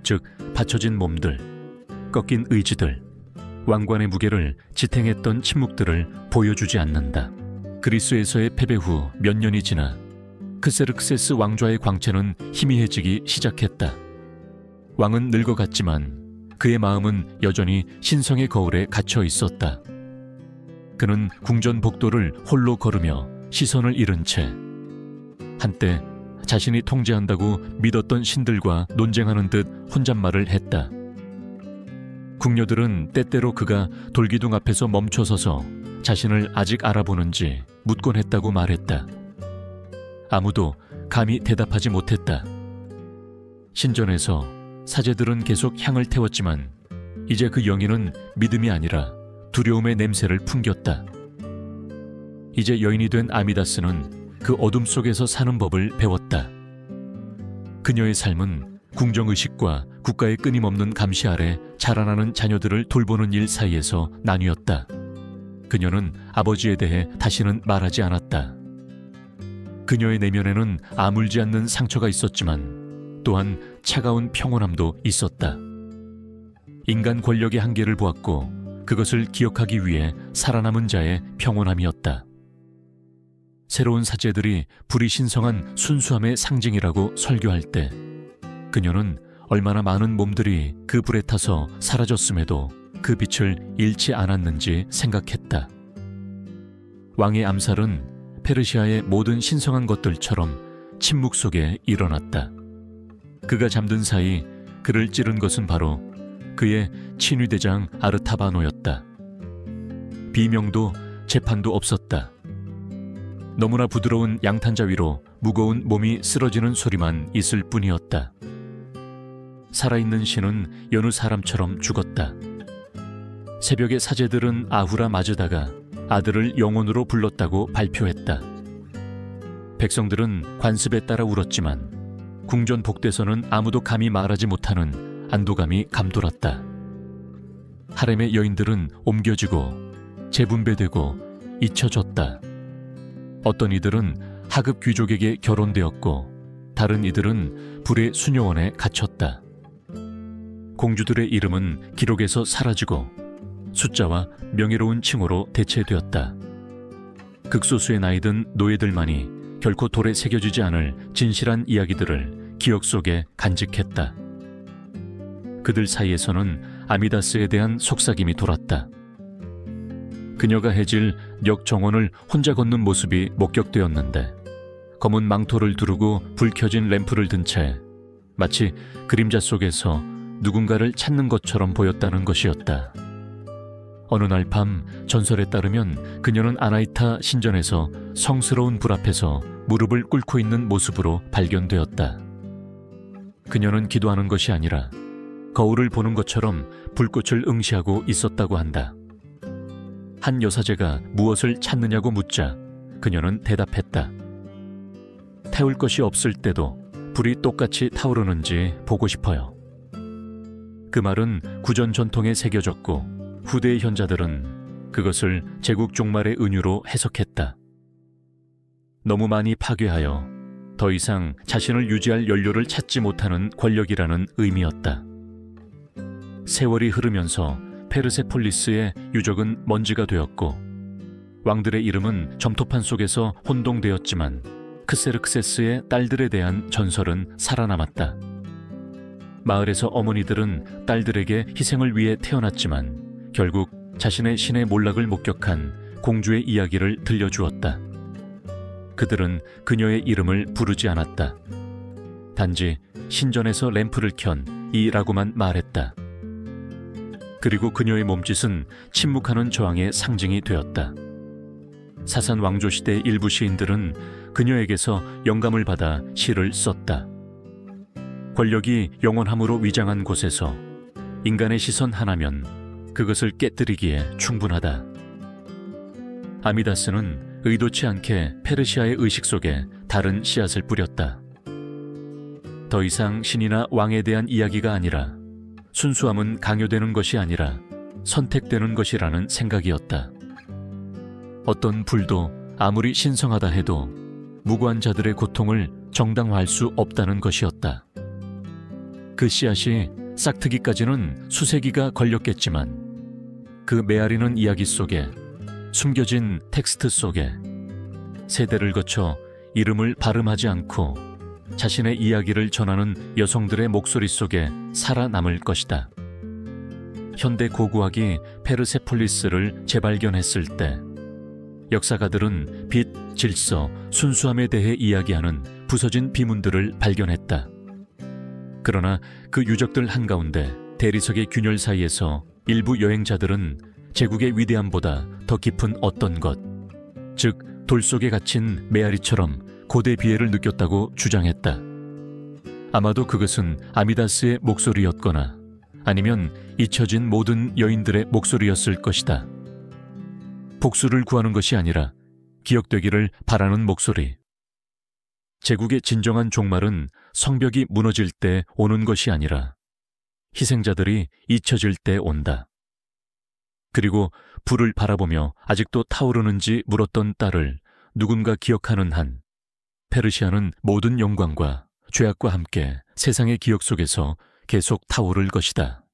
즉 받쳐진 몸들, 꺾인 의지들, 왕관의 무게를 지탱했던 침묵들을 보여주지 않는다. 그리스에서의 패배 후 몇 년이 지나 크세르크세스 왕좌의 광채는 희미해지기 시작했다. 왕은 늙어갔지만 그의 마음은 여전히 신성의 거울에 갇혀 있었다. 그는 궁전 복도를 홀로 걸으며 시선을 잃은 채 한때 자신이 통제한다고 믿었던 신들과 논쟁하는 듯 혼잣말을 했다. 궁녀들은 때때로 그가 돌기둥 앞에서 멈춰서서 자신을 아직 알아보는지 묻곤 했다고 말했다. 아무도 감히 대답하지 못했다. 신전에서 사제들은 계속 향을 태웠지만 이제 그 영인은 믿음이 아니라 두려움의 냄새를 풍겼다. 이제 여인이 된 아미다스는 그 어둠 속에서 사는 법을 배웠다. 그녀의 삶은 궁정의식과 국가의 끊임없는 감시 아래 자라나는 자녀들을 돌보는 일 사이에서 나뉘었다. 그녀는 아버지에 대해 다시는 말하지 않았다. 그녀의 내면에는 아물지 않는 상처가 있었지만 또한 차가운 평온함도 있었다. 인간 권력의 한계를 보았고 그것을 기억하기 위해 살아남은 자의 평온함이었다. 새로운 사제들이 불이 신성한 순수함의 상징이라고 설교할 때 그녀는 얼마나 많은 몸들이 그 불에 타서 사라졌음에도 그 빛을 잃지 않았는지 생각했다. 왕의 암살은 페르시아의 모든 신성한 것들처럼 침묵 속에 일어났다. 그가 잠든 사이 그를 찌른 것은 바로 그의 친위대장 아르타바노였다. 비명도 재판도 없었다. 너무나 부드러운 양탄자 위로 무거운 몸이 쓰러지는 소리만 있을 뿐이었다. 살아있는 신은 여느 사람처럼 죽었다. 새벽에 사제들은 아후라 마즈다가 아들을 영혼으로 불렀다고 발표했다. 백성들은 관습에 따라 울었지만 궁전 복대에서는 아무도 감히 말하지 못하는 안도감이 감돌았다. 하렘의 여인들은 옮겨지고 재분배되고 잊혀졌다. 어떤 이들은 하급 귀족에게 결혼되었고 다른 이들은 불의 수녀원에 갇혔다. 공주들의 이름은 기록에서 사라지고 숫자와 명예로운 칭호로 대체되었다. 극소수의 나이든 노예들만이 결코 돌에 새겨지지 않을 진실한 이야기들을 기억 속에 간직했다. 그들 사이에서는 아미다스에 대한 속삭임이 돌았다. 그녀가 해질 역 정원을 혼자 걷는 모습이 목격되었는데 검은 망토를 두르고 불 켜진 램프를 든 채 마치 그림자 속에서 누군가를 찾는 것처럼 보였다는 것이었다. 어느 날 밤 전설에 따르면 그녀는 아나이타 신전에서 성스러운 불 앞에서 무릎을 꿇고 있는 모습으로 발견되었다. 그녀는 기도하는 것이 아니라 거울을 보는 것처럼 불꽃을 응시하고 있었다고 한다. 한 여사제가 무엇을 찾느냐고 묻자 그녀는 대답했다. 태울 것이 없을 때도 불이 똑같이 타오르는지 보고 싶어요. 그 말은 구전 전통에 새겨졌고 후대의 현자들은 그것을 제국 종말의 은유로 해석했다. 너무 많이 파괴하여 더 이상 자신을 유지할 연료를 찾지 못하는 권력이라는 의미였다. 세월이 흐르면서 페르세폴리스의 유적은 먼지가 되었고 왕들의 이름은 점토판 속에서 혼동되었지만 크세르크세스의 딸들에 대한 전설은 살아남았다. 마을에서 어머니들은 딸들에게 희생을 위해 태어났지만 결국 자신의 신의 몰락을 목격한 공주의 이야기를 들려주었다. 그들은 그녀의 이름을 부르지 않았다. 단지 신전에서 램프를 켠 이라고만 말했다. 그리고 그녀의 몸짓은 침묵하는 저항의 상징이 되었다. 사산 왕조 시대의 일부 시인들은 그녀에게서 영감을 받아 시를 썼다. 권력이 영원함으로 위장한 곳에서 인간의 시선 하나면 그것을 깨뜨리기에 충분하다. 아미다스는 의도치 않게 페르시아의 의식 속에 다른 씨앗을 뿌렸다. 더 이상 신이나 왕에 대한 이야기가 아니라 순수함은 강요되는 것이 아니라 선택되는 것이라는 생각이었다. 어떤 불도 아무리 신성하다 해도 무고한 자들의 고통을 정당화할 수 없다는 것이었다. 그 씨앗이 싹트기까지는 수세기가 걸렸겠지만 그 메아리는 이야기 속에 숨겨진 텍스트 속에 세대를 거쳐 이름을 발음하지 않고 자신의 이야기를 전하는 여성들의 목소리 속에 살아남을 것이다. 현대 고고학이 페르세폴리스를 재발견했을 때 역사가들은 빛, 질서, 순수함에 대해 이야기하는 부서진 비문들을 발견했다. 그러나 그 유적들 한가운데 대리석의 균열 사이에서 일부 여행자들은 제국의 위대함보다 더 깊은 어떤 것, 즉 돌 속에 갇힌 메아리처럼 고대 비애를 느꼈다고 주장했다. 아마도 그것은 아미다스의 목소리였거나 아니면 잊혀진 모든 여인들의 목소리였을 것이다. 복수를 구하는 것이 아니라 기억되기를 바라는 목소리. 제국의 진정한 종말은 성벽이 무너질 때 오는 것이 아니라 희생자들이 잊혀질 때 온다. 그리고 불을 바라보며 아직도 타오르는지 물었던 딸을 누군가 기억하는 한 페르시아는 모든 영광과 죄악과 함께 세상의 기억 속에서 계속 타오를 것이다.